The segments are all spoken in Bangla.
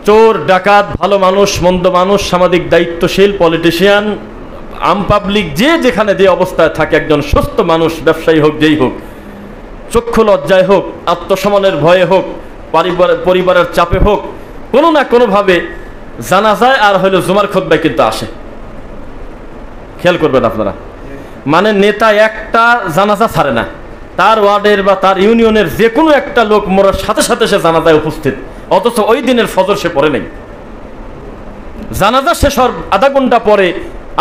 চোর ডাকাত, ভালো মানুষ মন্দ মানুষ, সামাজিক দায়িত্বশীল, পলিটিশিয়ান, আম পাবলিক, যে যেখানে যে অবস্থায় থাকে, একজন সুস্থ মানুষ, ব্যবসায়ী হোক, যেই হোক, চক্ষু লজ্জায় হোক, আত্মসম্মানের ভয়ে হোক, পরিবারের চাপে হোক, কোনো না কোনোভাবে জানাজায় আর হইলো জুমার খুতবায় কিন্তু আসে। খেয়াল করবেন আপনারা, মানে নেতা একটা জানাজা ছাড়ে না, তার ওয়ার্ডের বা তার ইউনিয়নের যে কোনো একটা লোক মরার সাথে সাথে সে জানাজায় উপস্থিত, অথচ ওই দিনের ফজর সে পড়ে নেই। জানাজা শেষ হওয়ার আধা ঘন্টা পরে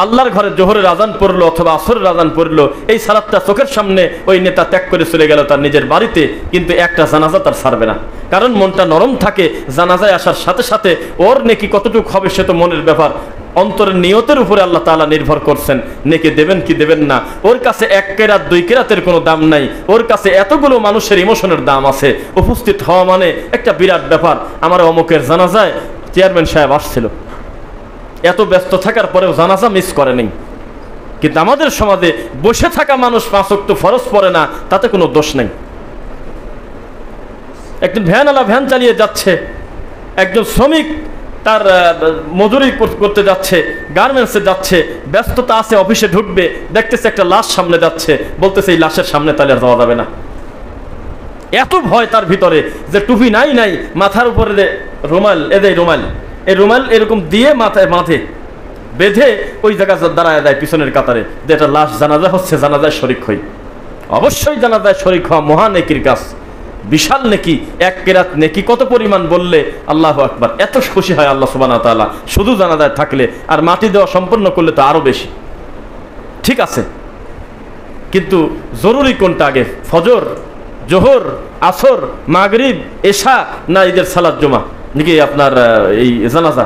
আল্লাহর ঘরে জোহরের আজান পড়লো অথবা আসরের আজান পড়লো, এই সালাতটা চোখের সামনে ওই নেতা ত্যাগ করে চলে গেল তার নিজের বাড়িতে, কিন্তু একটা জানাজা তার ছাড়বে না, কারণ মনটা নরম থাকে। জানাজায় আসার সাথে সাথে ওর নেকি কতটুকু হবে সে তো মনের ব্যাপার, অন্তরের নিয়তের উপরে আল্লাহ তাআলা নির্ভর করছেন, নেকি দেবেন কি দেবেন না। ওর কাছে এক কেরাত দুই কেরাতের কোনো দাম নাই, ওর কাছে এতগুলো মানুষের ইমোশনের দাম আছে। উপস্থিত হওয়া মানে একটা বিরাট ব্যাপার। আমার অমুকের জানাজায় চেয়ারম্যান সাহেব আসছিল, এত ব্যস্ত থাকার পরেও জানাজা মিস করে নেই। কিন্তু আমাদের সমাজে বসে থাকা মানুষ 5 ওয়াক্ত ফরজ পড়ে না, তাতে কোনো দোষ নেই। একজন ভ্যানওয়ালা ভ্যান চালিয়ে যাচ্ছে, একজন শ্রমিক তার মজুরি করতে যাচ্ছে, গার্মেন্টসে যাচ্ছে, ব্যস্ততা আছে, অফিসে ঢুকবে, দেখতেছে একটা লাশ সামনে যাচ্ছে, বলতেছে এই লাশের সামনে তাহলে আর যাওয়া যাবে না। এত ভয় তার ভিতরে যে টুপি নাই, মাথার উপরে রুমাল, এই রুমাল এরকম দিয়ে মাথায় বেঁধে ওই জায়গা দাঁড়ায় দেয় পিছনের কাতারে, যে এটা লাশ, জানাজা হচ্ছে, জানাজায় শরীক হই। অবশ্যই জানাজায় শরীক হওয়া মহা নেকির কাজ, বিশাল নেকি। এক কেরাত নেকি কত পরিমাণ বললে আল্লাহু আকবার, এত খুশি হয় আল্লাহ সুবহানাহু ওয়া তাআলা শুধু জানাজায় থাকলে। আর মাটি দেওয়া সম্পন্ন করলে তো আরো বেশি। ঠিক আছে, কিন্তু জরুরি কোনটা আগে? ফজর, জোহর, আসর, মাগরিব, এশা, না ঈদের সালাত জুমা, নাকি আপনার এই জানাজা?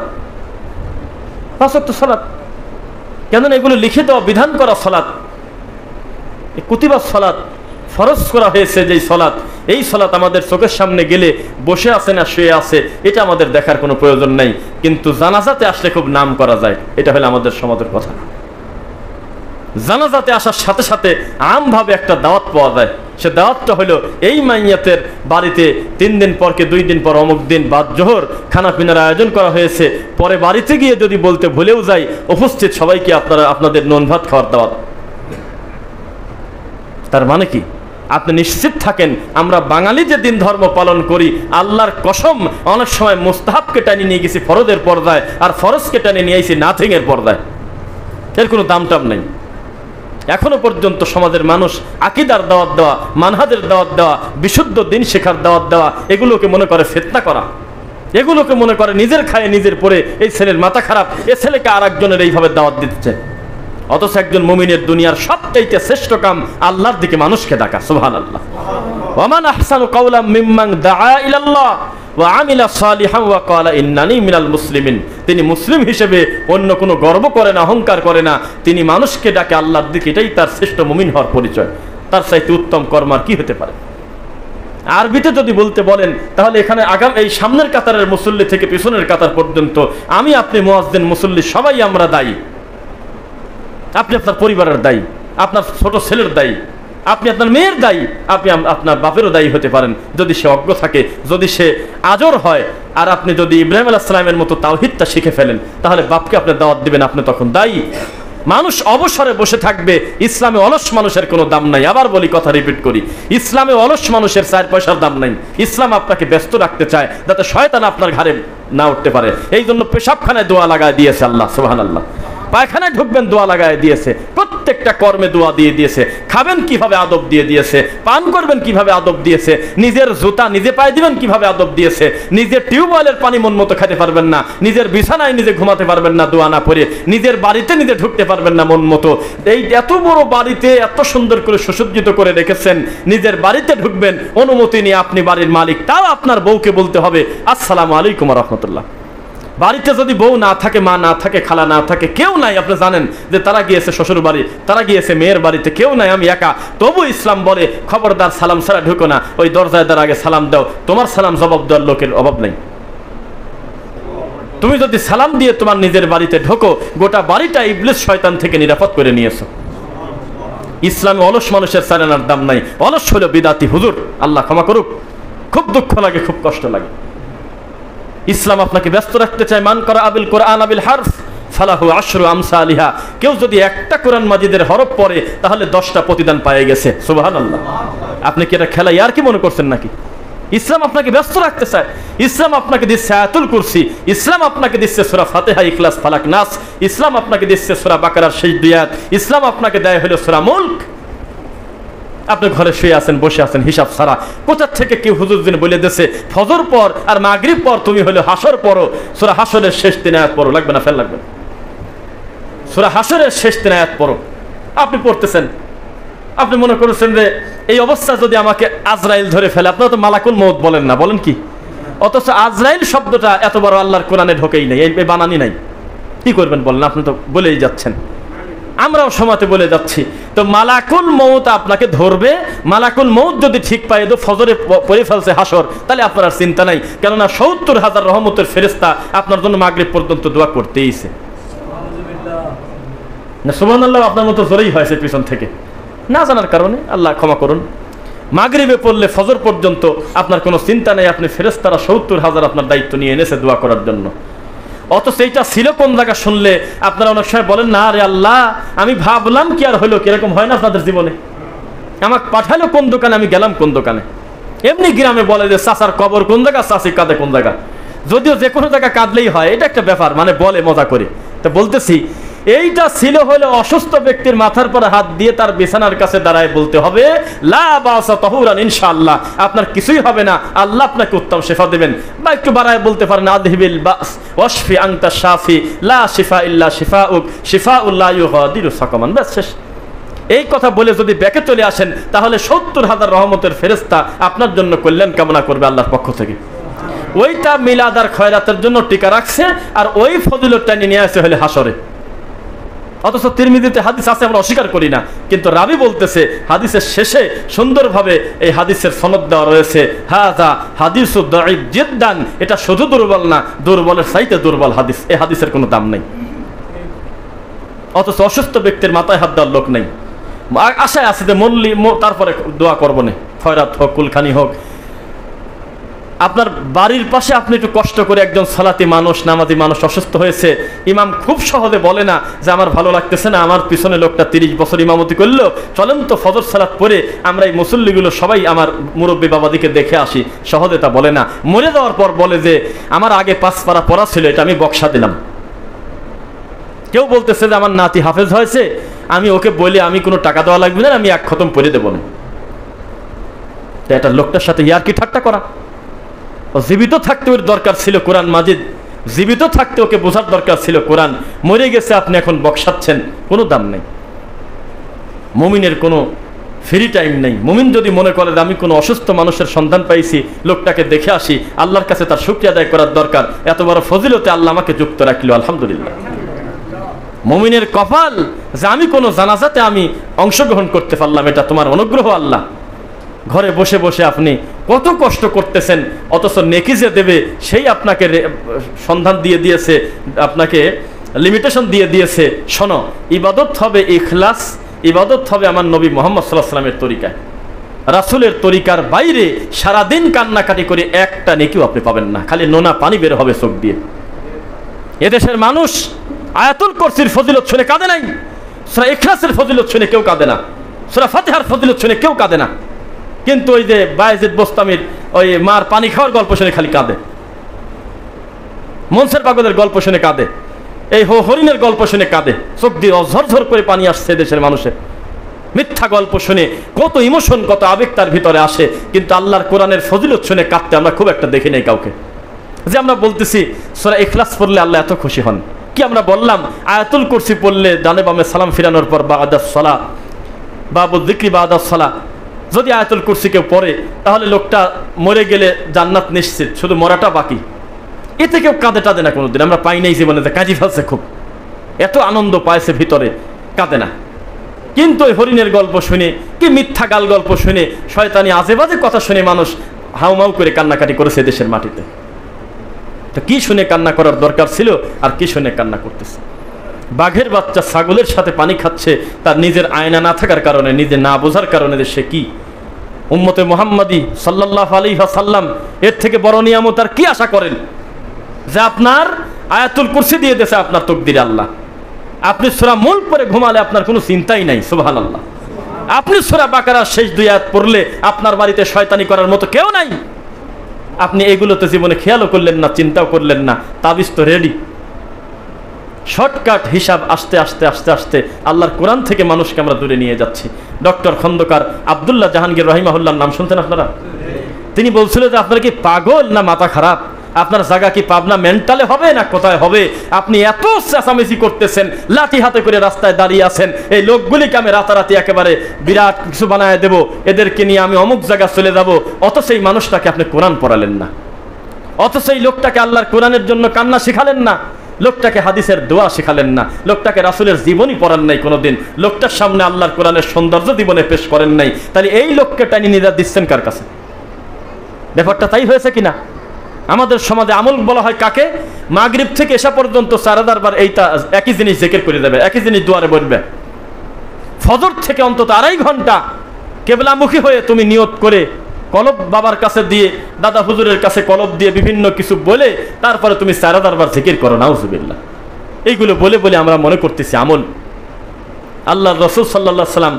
5 ওয়াক্ত সালাত। কেন এগুলো লিখে দেওয়া, বিধান করা সালাত, কুতিবা সালাত, ফরজ করা হয়েছে যেই সালাত, এই সালাত আমাদের চোখের সামনে গেলে বসে আছে না শুয়ে আছে এটা আমাদের দেখার কোনো প্রয়োজন নাই, কিন্তু জানাজাতে আসলে খুব নাম করা যায়। এটা হলো আমাদের সমাজের কথা। জানাজাতে আসার সাথে সাথে আমভাবে একটা দাওয়াত পাওয়া যায়। সে দাওয়াতটা হলো এই মাইয়াতের বাড়িতে 3 দিন পর কে 2 দিন পর অমুক দিন বাদ জোহর খানা পিনার আয়োজন করা হয়েছে। পরে বাড়িতে গিয়ে যদি বলতে ভুলেও যাই, উপস্থিত সবাইকে আপনাদের নুন ভাত খাওয়ার দাওয়াত। তার মানে কি? আপনি নিশ্চিত থাকেন, আমরা বাঙালি যে দিন ধর্ম পালন করি, আল্লাহর কসম অনেক সময় মুস্তাহাবকে টানি নিয়ে গেছি ফরজের পর্দায়, আর ফরজকে টানি নিয়ে আইছি নাথিং এর পর্দায়। এর কোনো দাম টাম নেই। এখনো পর্যন্ত সমাজের মানুষ আকীদার দাওয়াত দেওয়া, মানহাজের দাওয়াত দেওয়া, বিশুদ্ধ দিন শেখার দাওয়াত দেওয়া, এগুলোকে মনে করে ফিতনা করা, এগুলোকে মনে করে নিজের খায়ে নিজের পরে এই ছেলের মাথা খারাপ, এ ছেলেকে আর একজনের এইভাবে দাওয়াত দিচ্ছে। অথচ একজন মুমিনের দুনিয়ার সবচাইতে শ্রেষ্ঠ কাম আল্লাহর দিকে মানুষকে ডাকা। সুবহানাল্লাহ। ওয়া মান আহসানু কাওলাম মিম্মান দাআ ইলাল্লাহ ওয়া আমিলা সালিহান ওয়া ক্বালা ইন্নানি মিনাল মুসলিমিন। তিনি মুসলিম হিসেবে অন্য কোনো গর্ব করে না, অহংকার করে না, তিনি মানুষকে ডাকে আল্লাহর দিকে। এটাই তার শ্রেষ্ঠ মুমিন হওয়ার পরিচয়। তার চাইতে উত্তম কর্ম আর কি হতে পারে? আরবিতে যদি বলতে বলেন তাহলে এখানে এই সামনের কাতারের মুসল্লি থেকে পিছনের কাতার পর্যন্ত আমি, আপনি, মুয়াজ্জিন, মুসল্লি সবাই আমরা দায়ী। আপনি আপনার পরিবারের দায়ী, আপনার ছোট ছেলের দায়ী, আপনি আপনার মেয়ের দায়ী, আপনি আপনার বাপেরও দায়ী হতে পারেন যদি সে অজ্ঞ থাকে, যদি সে আজর হয়। আর আপনি যদি ইব্রাহিম আলাইহিস সালামের মতো তাওহীদটা শিখে ফেলেন, তাহলে বাপকে আপনি দাওয়াত দিবেন, আপনি তখন দায়ী। মানুষ অবসরে বসে থাকবে, ইসলামে অলস মানুষের কোনো দাম নাই। আবার বলি, কথা রিপিট করি, ইসলামে অলস মানুষের 4 পয়সার দাম নাই। ইসলাম আপনাকে ব্যস্ত রাখতে চায় যাতে শয়তান আপনার ঘাড়ে না উঠতে পারে। এই জন্য পেশাবখানায় দোয়া লাগায় দিয়েছে আল্লাহ সুবহানাল্লাহ। পায়খানায় ঢুকবেন দোয়া লাগায় দিয়েছে, প্রত্যেকটা কর্মে দোয়া দিয়ে দিয়েছে। খাবেন কিভাবে আদব দিয়ে দিয়েছে, পান করবেন কিভাবে আদব দিয়েছে, নিজের জুতা নিজে পায়ে দিবেন কিভাবে আদব দিয়েছে। নিজের টিউবওয়েলের পানি মন মতো খেতে পারবেন না, নিজের বিছানায় নিজে ঘুমাতে পারবেন না দোয়া না পড়ে, নিজের বাড়িতে নিজে ঢুকতে পারবেন না মন মতো। এই এত বড় বাড়িতে এত সুন্দর করে সুসজ্জিত করে রেখেছেন, নিজের বাড়িতে ঢুকবেন অনুমতি নিয়ে, আপনি বাড়ির মালিক, তাও আপনার বউকে বলতে হবে আসসালামু আলাইকুম ওয়া রাহমাতুল্লাহ। বাড়িতে যদি বউ না থাকে, মা না থাকে, খালা না থাকে, কেউ নাই, আপনি জানেন যে তারা গিয়েছে শ্বশুর বাড়ি, তারা গিয়েছে মেয়ের বাড়িতে, কেউ নাই, আমি একা, তবু ইসলাম বলে খবরদার সালাম ছাড়া ঢুকো না, ওই দরজায় দ্বার আগে সালাম দাও। তোমার সালাম জবাব দেওয়ার লোকের অভাব নেই। তুমি যদি সালাম দিয়ে তোমার নিজের বাড়িতে ঢোকো, গোটা বাড়িটা ইবলিস শয়তান থেকে নিরাপদ করে নিয়েছো। ইসলামে অলস মানুষের সালানার দাম নাই। অলস হলো বিদাতি হুজুর, আল্লাহ ক্ষমা করুক। খুব দুঃখ লাগে, খুব কষ্ট লাগে। ইসলাম আপনাকে ব্যস্ত রাখতে চায়। মান করা আবিল কোরআন আবিল হারফ ফালাহু আশরু আমসালিহা, কেউ যদি একটা কোরআন মাজিদের হরফ পড়ে তাহলে 10টা প্রতিদান পেয়ে গেছে। সুবহানাল্লাহ। আপনি কি এটা খেলা আর কি মনে করছেন নাকি? ইসলাম আপনাকে ব্যস্ত রাখতে চায়। ইসলাম আপনাকে দিচ্ছে আয়াতুল কুরসি, ইসলাম আপনাকে দিচ্ছে সূরা ফাতিহা, ইখলাস, ফালাক, নাস, ইসলাম আপনাকে দিচ্ছে সূরা বাকারার শেষ দুই আয়াত, ইসলাম আপনাকে দেয় হলো সূরা মুলক। আপনি ঘরে শুয়ে আছেন, বসে আছেন হিসাব ছাড়া। কোথা থেকে কেউ হুজুর দিন বলে দিয়েছে ফজর পর আর মাগরিব পর তুমি হলো হাসর পড়ো, সূরা হাসরের শেষ 3 আয়াত পড়ো, লাগবে না? ফেল লাগবে না? সূরা হাসরের শেষ 3 আয়াত পড়ো, আপনি পড়তেছেন। আপনি মনে করেছেন যে এই অবস্থা যদি আমাকে আজরাইল ধরে ফেলে, আপনারা তো মালাকুল মউত বলেন না, বলেন কি? অথচ আজরাইল শব্দটা এত বড় আল্লাহর কোরআনে ঢোকেই নাই, এই বানানি নাই। কি করবেন বলেন? আপনি তো বলেই যাচ্ছেন, আমরাও সমাতে বলে যাচ্ছি। তো মালাকুল মউত আপনাকে ধরবে, মালাকুল মউত যদি ঠিক পায় তো ফজরে পড়ে ফেলছে হাসর, তাহলে আপনার আর চিন্তা নাই, কেননা ৭০,০০০ রহমতের ফেরেশতা আপনার জন্য মাগরিব পর্যন্ত দোয়া করতেইছে। না সুবহানাল্লাহ, আপনার মতো জোরেই হয়েছে পিছন থেকে, না জানার কারণে। আল্লাহ ক্ষমা করুন। মাগরিবে পড়লে ফজর পর্যন্ত আপনার কোনো চিন্তা নেই, আপনি ফেরেশতারা ৭০,০০০ আপনার দায়িত্ব নিয়ে এনেছে দোয়া করার জন্য। অথচ এইটা ছিল কোন জায়গা শুনলে আপনারা অনেক সময় বলেন না, আরে আল্লাহ আমি ভাবলাম কি আর হলো, কিরকম হয় না আপনাদের জীবনে? আমাকে পাঠালো কোন দোকানে, আমি গেলাম কোন দোকানে। এমনি গ্রামে বলে যে চাচার কবর কোন জায়গা, চাচি কাঁদে কোন জায়গা। যদিও যে কোনো জায়গা কাঁদলেই হয়, এটা একটা ব্যাপার, মানে বলে মজা করে। তো বলতেছি এইটা ছিল হলো অসুস্থ ব্যক্তির মাথার পরে হাত দিয়ে তার বিছানার কাছে দাঁড়ায় বলতে হবে লা বাসা তাহুরান, ইনশাআল্লাহ আপনার কিছুই হবে না, আল্লাহ আপনাকে উত্তম শিফা দেবেন। বা একটু বাড়ায় বলতে পারেন আযহিবিল বাস ওয়াশফি আনতা শাফি লা শিফা ইল্লা শিফাউক শিফাউল লা ইউগাদিরু সাকামান। বাস শেষ। এই কথা বলে যদি ব্যাকে চলে আসেন তাহলে ৭০,০০০ রহমতের ফেরেশতা আপনার জন্য কল্যাণ কামনা করবে আল্লাহর পক্ষ থেকে। ওইটা মিলাদ আর খয়রাতের জন্য টিকা রাখছে, আর ওই ফজিলতটা নিয়ে আসে হলে হাসরে। অথচ তিরমিজিতে হাদিস আছে, আমরা অস্বীকার করি না, কিন্তু রাবি বলতেছে হাদিসের শেষে সুন্দরভাবে এই হাদিসের সনদ দেওয়া রয়েছে, হাযা হাদিসু দাঈফ জিদ্দান, এটা শুধু দুর্বল না, দুর্বলের চাইতে দুর্বল হাদিস, এই হাদিসের কোনো দাম নেই। অথচ অসুস্থ ব্যক্তির মাথায় হাত দেওয়ার লোক নেই, আশায় আছে যে মল্লি তারপরে দোয়া করবো না, খয়রাত হোক, কুলখানি হোক। আপনার বাড়ির পাশে আপনি একটু কষ্ট করে একজন সালাতি মানুষ, নামাজি মানুষ অসুস্থ হয়েছে, ইমাম খুব সহজে বলে না যে আমার ভালো লাগতেছে না, আমার পিছনে লোকটা 30 বছর ইমামতি করলো, চলেন তো ফজর সালাত পড়ে আমরা এই মুসল্লিগুলো সবাই আমার মুরব্বী বাবাদিকে দেখে আসি। সহজে তা বলে না, মরে যাওয়ার পর বলে যে আমার আগে 5 পারা পড়া ছিল, এটা আমি বক্সা দিলাম। কেউ বলতেছে যে আমার নাতি হাফেজ হয়েছে, আমি ওকে বলে আমি কোনো টাকা দেওয়া লাগবে না, আমি 1 খতম পড়ে দেবো না। তো এটা লোকটার সাথে ইয়ার কি ঠাট্টা করা? জীবিত থাকতে ওর দরকার ছিল কোরআন মাজিদ, জীবিত থাকতে ওকে বোঝার দরকার ছিল কোরআন। মরে গেছে, আপনি এখন বক্সাচ্ছেন, কোনো দাম নেই। মুমিনের কোনো ফ্রি টাইম নেই। মুমিন যদি মনে করে আমি কোনো অসুস্থ মানুষের সন্ধান পাইছি, লোকটাকে দেখে আসি, আল্লাহর কাছে তার শুকরিয়া আদায় করার দরকার। এত বড় ফজিলতে আল্লাহ আমাকে যুক্ত রাখলো, আলহামদুলিল্লাহ। মুমিনের কপাল যে আমি কোনো জানাজাতে আমি অংশগ্রহণ করতে পারলাম, এটা তোমার অনুগ্রহ আল্লাহ। ঘরে বসে বসে আপনি কত কষ্ট করতেছেন, অথচ নেকি যে দেবে সেই আপনাকে সন্ধান দিয়ে দিয়েছে, আপনাকে লিমিটেশন দিয়ে দিয়েছে। শোনো, ইবাদত হবে ইখলাস, ইবাদত হবে আমার নবী মুহাম্মদ সাল্লাল্লাহু আলাইহি ওয়াসাল্লামের তরিকায়। রাসূলের তরিকার বাইরে সারাদিন কান্নাকাটি করে একটা নেকিও আপনি পাবেন না, খালি নোনা পানি বের হবে চোখ দিয়ে। এদেশের মানুষ আয়াতুল কুরসির ফজিলত শুনে কাঁদে নাই, সূরা ইখলাসের ফজিলত শুনে কেউ কাঁদে না, সূরা ফাতিহার ফজিলত শুনে কেউ কাঁদে না। কিন্তু ওই যে বায়েজিদ বোস্তামির ওই মার পানি খাওয়ার গল্প শুনে খালি কাঁদে, মনসের পাগলের গল্প শুনে কাঁদে, এই হরিণের গল্প শুনে কাঁদে, চোখ দিয়ে ঝরঝর করে পানি আসছে দেশের মানুষের। মিথ্যা গল্প শুনে কত ইমোশন, কত আবেগ তার ভিতরে আসে, কিন্তু আল্লাহর কোরআনের ফজিলত শুনে কাঁদতে আমরা খুব একটা দেখি নাই কাউকে। যে আমরা বলতেছি সূরা ইখলাস পড়লে আল্লাহ এত খুশি হন, কি আমরা বললাম আয়াতুল কুরসি পড়লে ডানে বামে সালাম ফিরানোর পর বাদাস সালাহ, বাবু যিকরি বাদাস সালাহ, যদি আয়াতুল কুরসি কেউ পড়ে তাহলে লোকটা মরে গেলে জান্নাত নিশ্চিত, শুধু মরাটা বাকি। এতে কেউ কাঁদে টাদে না কোনোদিন, আমরা পাই নাই জীবনে যে কাঁদি ফেলছে, খুব এত আনন্দ পাইছে ভিতরে, কাঁদে না। কিন্তু ওই হরিণের গল্প শুনে, কি মিথ্যা গাল গল্প শুনে, শয়তানি আজেবাজে কথা শুনে মানুষ হাউমাউ করে কান্নাকাটি করেছে দেশের মাটিতে। তো কি শুনে কান্না করার দরকার ছিল, আর কি শুনে কান্না করতেছে? বাঘের বাচ্চা ছাগলের সাথে পানি খাচ্ছে, তার নিজের আয়না না থাকার কারণে, নিজে না বোঝার কারণে। সে কি উম্মতে মুহাম্মাদি সাল্লাল্লাহু আলাইহি ওয়াসাল্লাম এর থেকে বড় নিয়ামত আর কি আশা করেন? যে আপনার আয়াতুল কুরসি দিয়ে দিয়েছে আপনার তকদিরে আল্লাহ। আপনি সূরা মুলক পড়ে ঘুমালে আপনার কোনো চিন্তাই নাই, সুবহানাল্লাহ। আপনি সূরা বাকারার শেষ 2 আয়াত পড়লে আপনার বাড়িতে শয়তানি করার মতো কেউ নাই। আপনি এগুলোতে জীবনে খেয়ালও করলেন না, চিন্তাও করলেন না, তাবিজ তো রেডি। শর্টকাট হিসাব আস্তে আস্তে আস্তে আস্তে আল্লাহর কোরআন থেকে মানুষকে আমরা দূরে নিয়ে যাচ্ছি। ডক্টর খন্দকার আব্দুল্লাহ জাহাঙ্গীর রহিমাহুল্লাহর নাম শুনতেন আপনারা? তিনি বলছিল যে আপনার কি পাগল না মাথা খারাপ, আপনার জায়গা কি পাবনা মেন্টালে হবে না কোথায় হবে? আপনি এত চেঁচামেচি করতেছেন, লাঠি হাতে করে রাস্তায় দাঁড়িয়ে আছেন, এই লোকগুলিকে আমি রাতারাতি একেবারে বিরাট কিছু বানায় দেব, এদেরকে নিয়ে আমি অমুক জায়গায় চলে যাব, অথচ এই মানুষটাকে আপনি কোরআন পড়ালেন না, অথচ এই লোকটাকে আল্লাহর কোরআনের জন্য কান্না শিখালেন না, লোকটাকে হাদিসের দোয়া শিখালেন না, লোকটাকে রাসূলের জীবনী পড়ান নাই কোনোদিন, লোকটার সামনে আল্লাহর কোরআনের সৌন্দর্য জীবনে পেশ করেন নাই, তাহলে এই লোককে টানি নিয়ে দিচ্ছেন কার কাছে? ব্যাপারটা তাই হয়েছে কিনা? আমাদের সমাজে আমল বলা হয় কাকে? মাগরিব থেকে এশা পর্যন্ত 4000 বার এইটা একই জিনিস জিকির করে দেবে, একই জিনিস দুয়ারে বলবে। ফজর থেকে অন্তত 2.5 ঘন্টা কেবলামুখী হয়ে তুমি নিয়ত করে কলব বাবার কাছে দিয়ে, দাদা হুজুরের কাছে কলব দিয়ে বিভিন্ন কিছু বলে তারপরে তুমি 4000 বার জিকির করো, নাউজুবিল্লাহ। এইগুলো বলে বলে আমরা মনে করতেছি আমল। আল্লাহ রাসূল সাল্লাল্লাহু আলাইহি সাল্লাম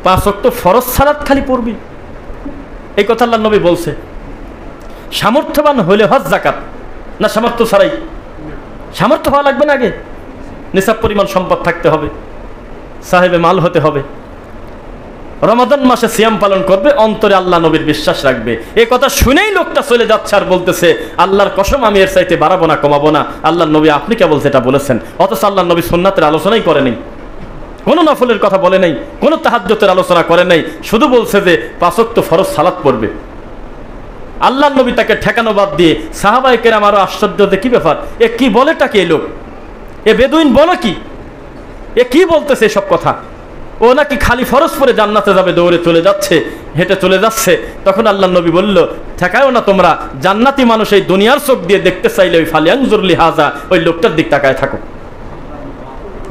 5 ওয়াক্ত ফরজ সালাত খালি পড়বি, এই কথা আল্লাহ নবী বলছে। সামর্থ্যবান হলে হজ যাকাত, না সামর্থ্য ছাড়াই? সামর্থ্য হওয়া লাগবে না, আগে নিসাব পরিমাণ সম্পদ থাকতে হবে, সাহেবে মাল হতে হবে, রমাদান মাসে সিয়াম পালন করবে, অন্তরে আল্লাহ নবীর বিশ্বাস রাখবে। এই কথা শুনেই লোকটা চলে যাচ্ছে আর বলতেছে আল্লাহর কসম আমি এর চাইতে বাড়াবো না কমাবো না। আল্লাহ নবী আপনি কেবল যেটা বলেছেন, অথচ আল্লাহ নবী সুন্নাতের আলোচনাই করে নেই, কোনো নফলের কথা বলে নাই, কোনো তাহাজ্জুদের আলোচনা করে নাই, শুধু বলছে যে 5 ওয়াক্ত ফরজ সালাত পড়বে। আল্লাহ নবী তাকে ঠেকানো বাদ দিয়ে সাহাবায়ে কেরাম আরো আশ্চর্য, কি ব্যাপার, এ কি বলেটাকে? এই লোক, এ বেদুইন বলো কি, এ কি বলতেছে সব কথা? ও নাকি খালি ফরজ পরে জান্নাতে যাবে, দৌড়ে চলে যাচ্ছে, হেঁটে চলে যাচ্ছে। তখন আল্লাহ নবী বলল, ঠেকায়ও না তোমরা, জান্নাতি মানুষ এই দুনিয়ার চোখ দিয়ে দেখতে চাইলে ওই ফালিয়ানজুর লিহাজা, ওই লোকটার দিক তাকায় থাকো।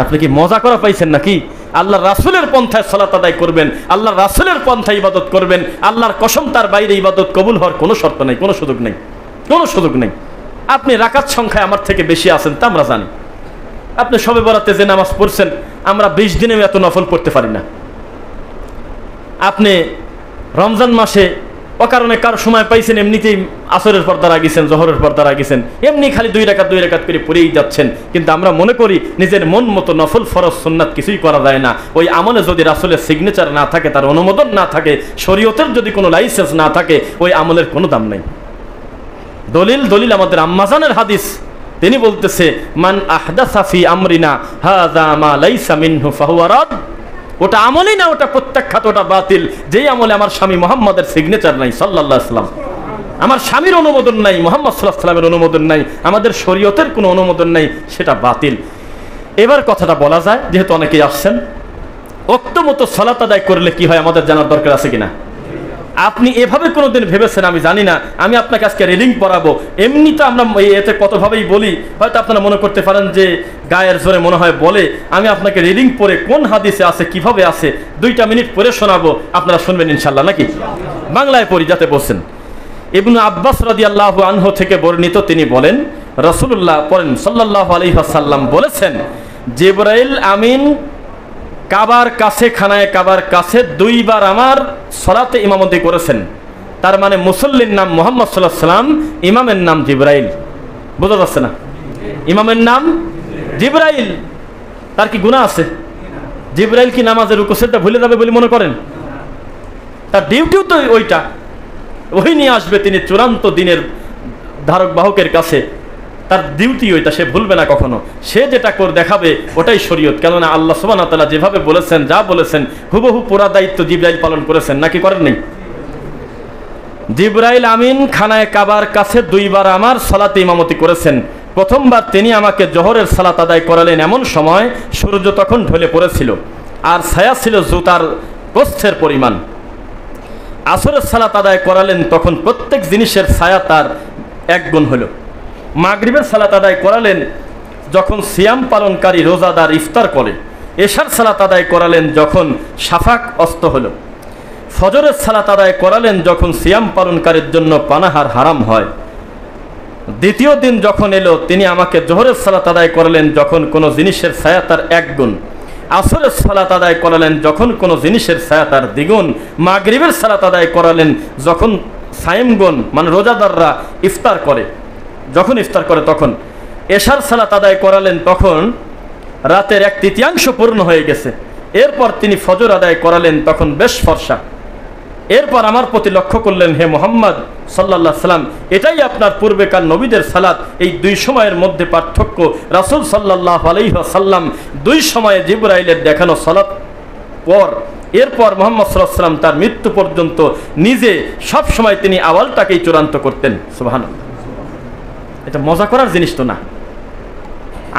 আপনি কি মজা করা পাইছেন নাকি? আল্লাহ রাসূলের পন্থায় সালাত আদায় করবেন, আল্লাহ রাসূলের পন্থায় ইবাদত করবেন, আল্লাহর কসম তার বাইরে ইবাদত কবুল হওয়ার কোনো শর্ত নেই, কোনো সুযোগ নেই, কোনো সুযোগ নেই। আপনি রাকাত সংখ্যায় আমার থেকে বেশি আছেন তা আমরা জানি। আপনি শবে বরাতে যে নামাজ পড়ছেন, আমরা 20 দিনেও এত নফল পড়তে পারি না। আপনি রমজান মাসে অকারণে কার সময় পাইছেন, এমনিতেই আসরের পর্দা রাগিয়েছেন, জোহরের পর্দা রাগিয়েছেন, এমনি খালি 2 রাকাত করে পড়েই যাচ্ছেন। কিন্তু আমরা মনে করি নিজের মন মতো নফল ফরজ সুন্নাত কিছুই করা যায় না। ওই আমলে যদি রাসূলের সিগনেচার না থাকে, তার অনুমোদন না থাকে, শরীয়তের যদি কোনো লাইসেন্স না থাকে, ওই আমলের কোনো দাম নেই। দলিল আমাদের আম্মাজানের হাদিস, তিনি বলতেছে মান আহদাসা ফি আমরিনা হাযা মা লাইসা মিনহু ফাহুয়া রাদ। ওটা আমলই না, ওটা প্রত্যাখ্যাত, ওটা বাতিল। যেই আমলে আমার স্বামী মুহাম্মাদের সিগনেচার নাই সাল্লাল্লাহু আলাইহি ওয়াসাল্লাম, আমার স্বামীর অনুমোদন নাই, মুহাম্মদ সাল্লাল্লাহু আলাইহি ওয়াসাল্লামের অনুমোদন নাই, আমাদের শরীয়তের কোনো অনুমোদন নাই, সেটা বাতিল। এবার কথাটা বলা যায়, যেহেতু অনেকেই আসছেন, ওয়াক্ত মতো সালাত আদায় করলে কি হয় আমাদের জানার দরকার আছে কিনা? আপনি এভাবে কোনোদিন ভেবেছেন? আমি জানি না। আমি আপনাকে আজকে রিডিং পড়াবো। এমনি তো আমরা এতে কতভাবেই বলি, হয়তো আপনারা মনে করতে পারেন যে গায়ের জোরে মনে হয় বলে। আমি আপনাকে রিডিং পড়ে কোন হাদিসে আছে, কিভাবে আছে, 2টা মিনিট পরে শোনাবো, আপনারা শুনবেন ইনশাল্লাহ, নাকি? বাংলায় পড়ি যাতে বলছেন। ইবনে আব্বাস রাদিয়াল্লাহু আনহু থেকে বর্ণিত, তিনি বলেন রাসূলুল্লাহ পড়েন সাল্লাল্লাহু আলাইহি ওয়াসাল্লাম বলেছেন, জিবরাইল আমিন কাবার কাছে, খানায় কাবার কাছে 2 বার আমার সালাতে ইমামতি করেছেন। তার মানে মুসল্লির নাম মুহাম্মদ সাল্লাল্লাহু আলাইহি ওয়াসাল্লাম, ইমামের নাম জিবরাইল। বোঝা যাচ্ছে না? ইমামের নাম জিবরাইল। তার কি গুনাহ আছে? জিবরাইল কি নামাজের রুকু সিজদা ভুলে যাবে বলে মনে করেন? তার ডিউটিও তো ওইটা, ওই নিয়ে আসবে তিনি চূড়ান্ত দিনের ধারক বাহকের কাছে। তার ডিউটি ওইটা, সে ভুলবে না কখনো। সে যেটা করে দেখাবে ওটাই শরীয়ত। কেননা আল্লাহ সুবহানাহু ওয়া তাআলা যেভাবে বলেছেন, যা বলেছেন হুবহু পুরা দায়িত্ব জিবরাইল পালন করেছেন, নাকি করেন নাই? জিবরাইল আমিন খানায় কাবার কাছে 2 বার আমার সালাতে ইমামতি করেছেন। প্রথমবার তিনি আমাকে জোহরের সালাত আদায় করালেন, এমন সময় সূর্য তখন ঢলে পড়েছিল আর ছায়া ছিল জুতার প্রস্থের পরিমাণ। আসরের সালাত আদায় করালেন, তখন প্রত্যেক জিনিসের ছায়া তার 1 গুণ হলো। মাগরিবের সালাত আদায় করালেন যখন সিয়াম পালনকারী রোজাদার ইফতার করে। এশার সালাত আদায় করালেন যখন শাফাক অস্ত হলো। ফজরের সালাত আদায় করালেন যখন সিয়াম পালনকারীর জন্য পানাহার হারাম হয়। দ্বিতীয় দিন যখন এলো তিনি আমাকে জোহরের সালাত আদায় করলেন যখন কোনো জিনিসের ছায়া তার 1 গুণ, আসরের সালাত আদায় করালেন যখন কোনো জিনিসের ছায়া তার 2 গুণ, মাগরিবের সালাত আদায় করালেন যখন সায়েমগণ মানে রোজাদাররা ইফতার করে, যখন ইফতার করে তখন, এশার সালাত আদায় করালেন তখন রাতের 1/3 পূর্ণ হয়ে গেছে। এরপর তিনি ফজর আদায় করালেন তখন বেশ ফর্সা। এরপর আমার প্রতি লক্ষ্য করলেন, হে মুহাম্মদ সাল্লাল্লাহু আলাইহি সাল্লাম, এটাই আপনার পূর্বেকার নবীদের সালাত। এই 2 সময়ের মধ্যে পার্থক্য। রাসূল সাল্লাল্লাহু আলাইহি ওয়াসাল্লাম 2 সময়ে জিবরাইলের দেখানো সালাত পর এরপর মুহাম্মদ সাল্লাল্লাহু আলাইহি ওয়াসাল্লাম তার মৃত্যু পর্যন্ত নিজে সব সময় তিনি আওয়ালটাকেই চূড়ান্ত করতেন। সুবহানাল্লাহ। এটা মজা করার জিনিস তো না।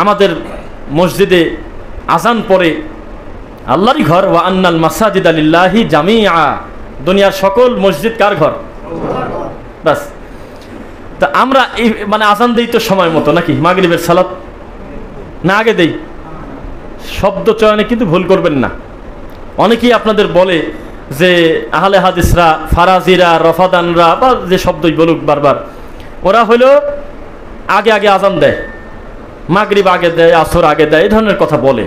আমাদের মসজিদে আজান পড়ে, আল্লাহরই ঘর, ওয়া আন্নাল মাসাজিদা লিল্লাহি জামিআ, দুনিয়ার সকল মসজিদ কার ঘর? বাস। তা আমরা এই মানে আজান দেই তো সময় মতো নাকি? মাগরিবের সালাত না আগে দেই? শব্দ চয়নে কিন্তু ভুল করবেন না। অনেকেই আপনাদের বলে যে আহলে হাদিসরা, ফারাজিরা, রফাদানরা বা যে শব্দই বলুক বারবার, ওরা হলো আগে আগে আজান দেয়, মাগরিব আগে দেয়, আসর আগে দেয়, এই ধরনের কথা বলে।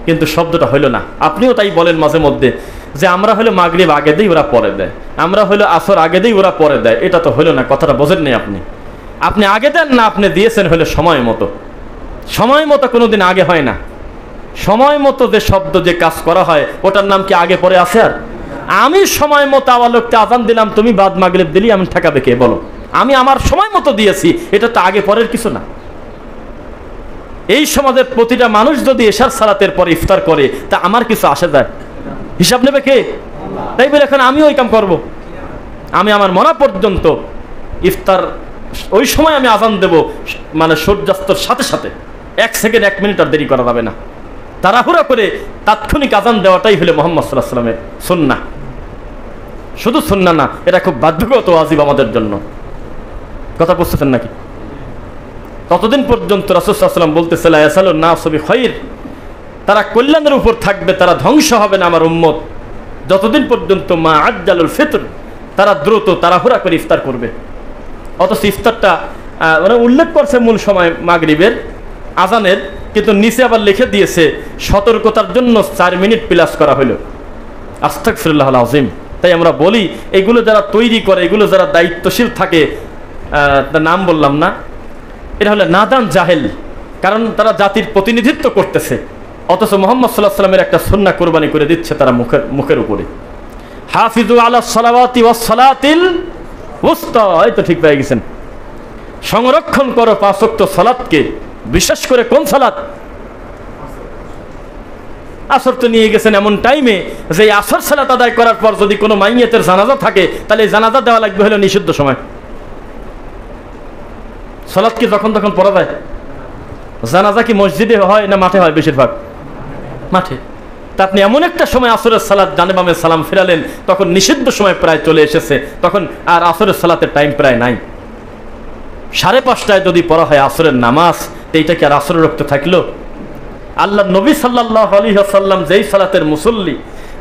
কিন্তু শব্দটা হইল না। আপনিও তাই বলেন মাঝে মধ্যে যে আমরা হলো মাগরিব আগে দেই, ওরা পরে দেয়, আমরা হলো আসর আগে দেই, ওরা পরে দেয়। এটা তো হইল না, কথাটা বোঝেন নাই আপনি। আপনি আগে দেন না, আপনি দিয়েছেন হলো সময় মতো। সময় মতো কোনোদিন আগে হয় না। সময় মতো যে শব্দ, যে কাজ করা হয়, ওটার নাম কি আগে পরে আছে? আর আমি সময় মতো আওয়ালোককে আজান দিলাম, তুমি বাদ মাগরিব দিলি, আমি ঠেকাবে কে বলো? আমি আমার সময় মতো দিয়েছি, এটা তো আগে পরের কিছু না। এই সমাজের প্রতিটা মানুষ যদি এশার সালাতের পরে ইফতার করে, তা আমার কিছু আসে যায়? হিসাব নেবে কে? তাই বলে এখন আমি ওই কাম করব? আমি আমার মরা পর্যন্ত ইফতার ওই সময় আমি আজান দেব, মানে সূর্যাস্তর সাথে সাথে, 1 সেকেন্ড 1 মিনিট আর দেরি করা যাবে না। তাড়াহুড়া করে তাৎক্ষণিক আজান দেওয়াটাই হলো মুহাম্মদ সাল্লাল্লাহু আলাইহি ওয়াসাল্লামের সুন্নাহ। শুধু সুন্নাহ না, এটা খুব বাধ্যগত ওয়াজিব আমাদের জন্য। কথা বুঝতেছেন নাকি? ততদিন পর্যন্ত রাসূল সাল্লাল্লাহু আলাইহি ওয়াসাল্লাম বলতেছে, লা ইয়াসালুন নাসু বিখাইর, তারা কল্যাণের উপর থাকবে, তারা ধ্বংস হবে না আমার উম্মত যতদিন পর্যন্ত মা আজ্জালুল ফিতর, তারা দ্রুত তাড়াহুড়া করে ইফতার করবে। অথচ ইফতারটা মানে উল্লেখ করছে মূল সময় মাগরিবের আজানের, কিন্তু নিচে আবার লিখে দিয়েছে সতর্কতার জন্য 4 মিনিট প্লাস করা হলো। আস্তাগফিরুল্লাহল আযীম। তাই আমরা বলি, এগুলো যারা তৈরি করে, এগুলো যারা দায়িত্বশীল থাকে, নাম বললাম না, এটা হলো নাদান জাহেল, কারণ তারা জাতির প্রতিনিধিত্ব করতেছে। অথচ মুহাম্মদ সাল্লাল্লাহু আলাইহি ওয়াসাল্লামের একটা সুন্নাহ কুরবানি করে দিচ্ছে তারা মুখের উপরে। হাফিজু আলাস সালাওয়াতি ওয়াস সালাতিল উস্তা, এই তো ঠিক পেয়ে গেছেন। সংরক্ষণ করো 5 ওয়াক্ত সালাতকে, বিশেষ করে কোন সালাত? আসর তো নিয়ে গেছেন এমন টাইমে যে আসর সালাত আদায় করার পর যদি কোনো মাইয়াতের জানাজা থাকে, তাহলে এই জানাজা দেওয়া লাগবে হলো নিষিদ্ধ সময়। সালাত কি যখন তখন পড়া যায়? জানাজা কি মসজিদে হয় না মাঠে হয়? বেশিরভাগ মাঠে। তা আপনি এমন একটা সময় আসরের সালাত ডানে বামে সালাম ফিরালেন, তখন নিষিদ্ধ সময় প্রায় চলে এসেছে, তখন আর আসরের সালাতের টাইম প্রায় নাই। 5:30টায় যদি পড়া হয় আসরের নামাজ, তো এইটা কি আর আসরের রক্ত থাকলো? আল্লাহ নবী সাল্লাল্লাহু আলাইহি ওয়াসাল্লাম যেই সালাতের মুসল্লি,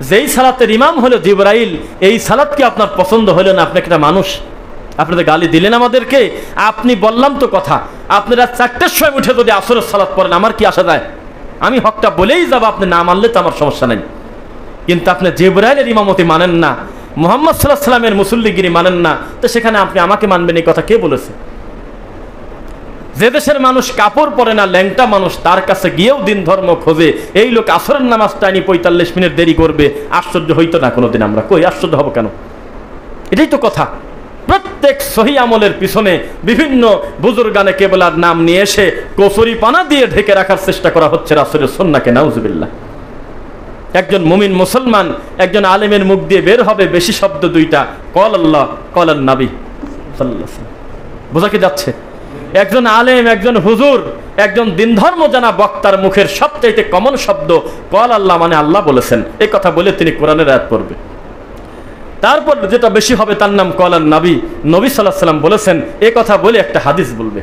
যেই সালাতের ইমাম হলো জিবরাইল, এই সালাত কি আপনার পছন্দ হলো না? আপনি একটা মানুষ, আপনাদের গালি দিলেন আমাদেরকে। আপনি বললাম তো কথা, আপনারা 4টার সময় উঠে যদি আসরের সালাত পড়েন, আমার কি আসা যায়? আমি হকটা বলেই যাব, আপনি না মানলে তো আমার সমস্যা নেই। কিন্তু আপনি জিবরাইলের ইমামতি মানেন না, মুহাম্মদ সাল্লাল্লাহু আলাইহি ওয়াসাল্লামের মুসল্লিগিরি মানেন না, তো সেখানে আপনি আমাকে মানবেন, এই কথা কে বলেছে? যে দেশের মানুষ কাপড় পরে না, ল্যাংটা মানুষ, তার কাছে গিয়েও দিন ধর্ম খোঁজে, এই লোক আসরের নামাজটা আনি 45 মিনিট দেরি করবে, আশ্চর্য হইতো না কোনোদিন? আমরা কই আশ্চর্য হব কেন? এটাই তো কথা। প্রত্যেক সহি আমলের পিছনে বিভিন্ন বুজুর্গানে কেবলার নাম নিয়ে এসে কচুরি পানা দিয়ে ঢেকে রাখার চেষ্টা করা হচ্ছে রাসূলের সুন্নাহকে। নাউজুবিল্লাহ। একজন মুমিন মুসলমান, একজন আলেমের মুখ দিয়ে বের হবে বেশি শব্দ 2টা, কল আল্লাহ কল নবী সাল্লাল্লাহু আলাইহি ওয়াসাল্লাম। বোঝা কি যাচ্ছে? একজন আলেম, একজন হুজুর, একজন দিন ধর্ম জানা বক্তার মুখের সবচাইতে কমন শব্দ কল আল্লাহ, মানে আল্লাহ বলেছেন, এই কথা বলে তিনি কোরআনের আয়াত পড়বে। তারপর যেটা বেশি হবে তার নাম কলান নবী, নবী সাল্লাল্লাহু আলাইহি ওয়াসাল্লাম বলেছেন, এই কথা বলে একটা হাদিস বলবে।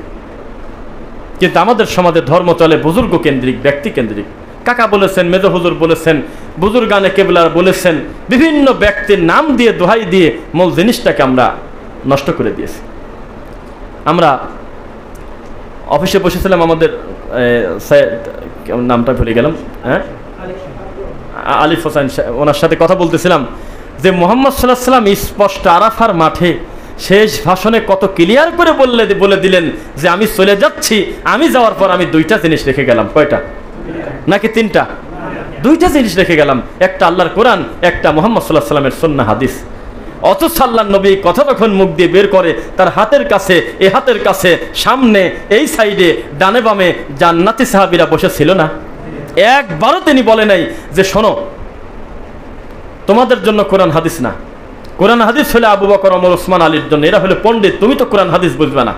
কিন্তু আমাদের সমাজে ধর্ম চলে বুজুর্গ কেন্দ্রিক, ব্যক্তি কেন্দ্রিক। কাকা বলেছেন, মেজো হুজুর বলেছেন, বুজুর্গানে কেবলার বলেছেন, বিভিন্ন ব্যক্তির নাম দিয়ে দোহাই দিয়ে মূল জিনিসটাকে আমরা নষ্ট করে দিয়েছি। আমরা অফিসে বসেছিলাম, আমাদের নামটা ভুলে গেলাম, হ্যাঁ, আলিফ হোসেন, ওনার সাথে কথা বলতেছিলাম যে মুহাম্মদ সাল্লাল্লাহু আলাইহি ওয়াসাল্লাম স্পষ্ট আরাফার মাঠে শেষ ভাষণে কত ক্লিয়ার করে বলে দিলেন যে আমি চলে যাচ্ছি, আমি যাওয়ার পর আমি দুইটা জিনিস রেখে গেলাম। কয়টা নাকি তিনটা? দুইটা জিনিস রেখে গেলাম, একটা আল্লাহর কোরআন, একটা মুহাম্মদ সাল্লাল্লাহু আলাইহি ওয়াসাল্লামের সুন্নাহ হাদিস। অথচ আল্লাহর নবী কথা যখন মুখ দিয়ে বের করে, তার হাতের কাছে, এ হাতের কাছে, সামনে, এই সাইডে, ডানে বামে জান্নাতি সাহাবীরা বসেছিল না? একবারও তিনি বলে নাই যে শোনো, তোমাদের জন্য কোরআন হাদিস না, কোরআন হাদিস হলে আবু বকর, ওমর, ওসমান, আলীর জন্য, এরা হলে পণ্ডিত, তুমি তো কোরআন হাদিস বুঝবে না,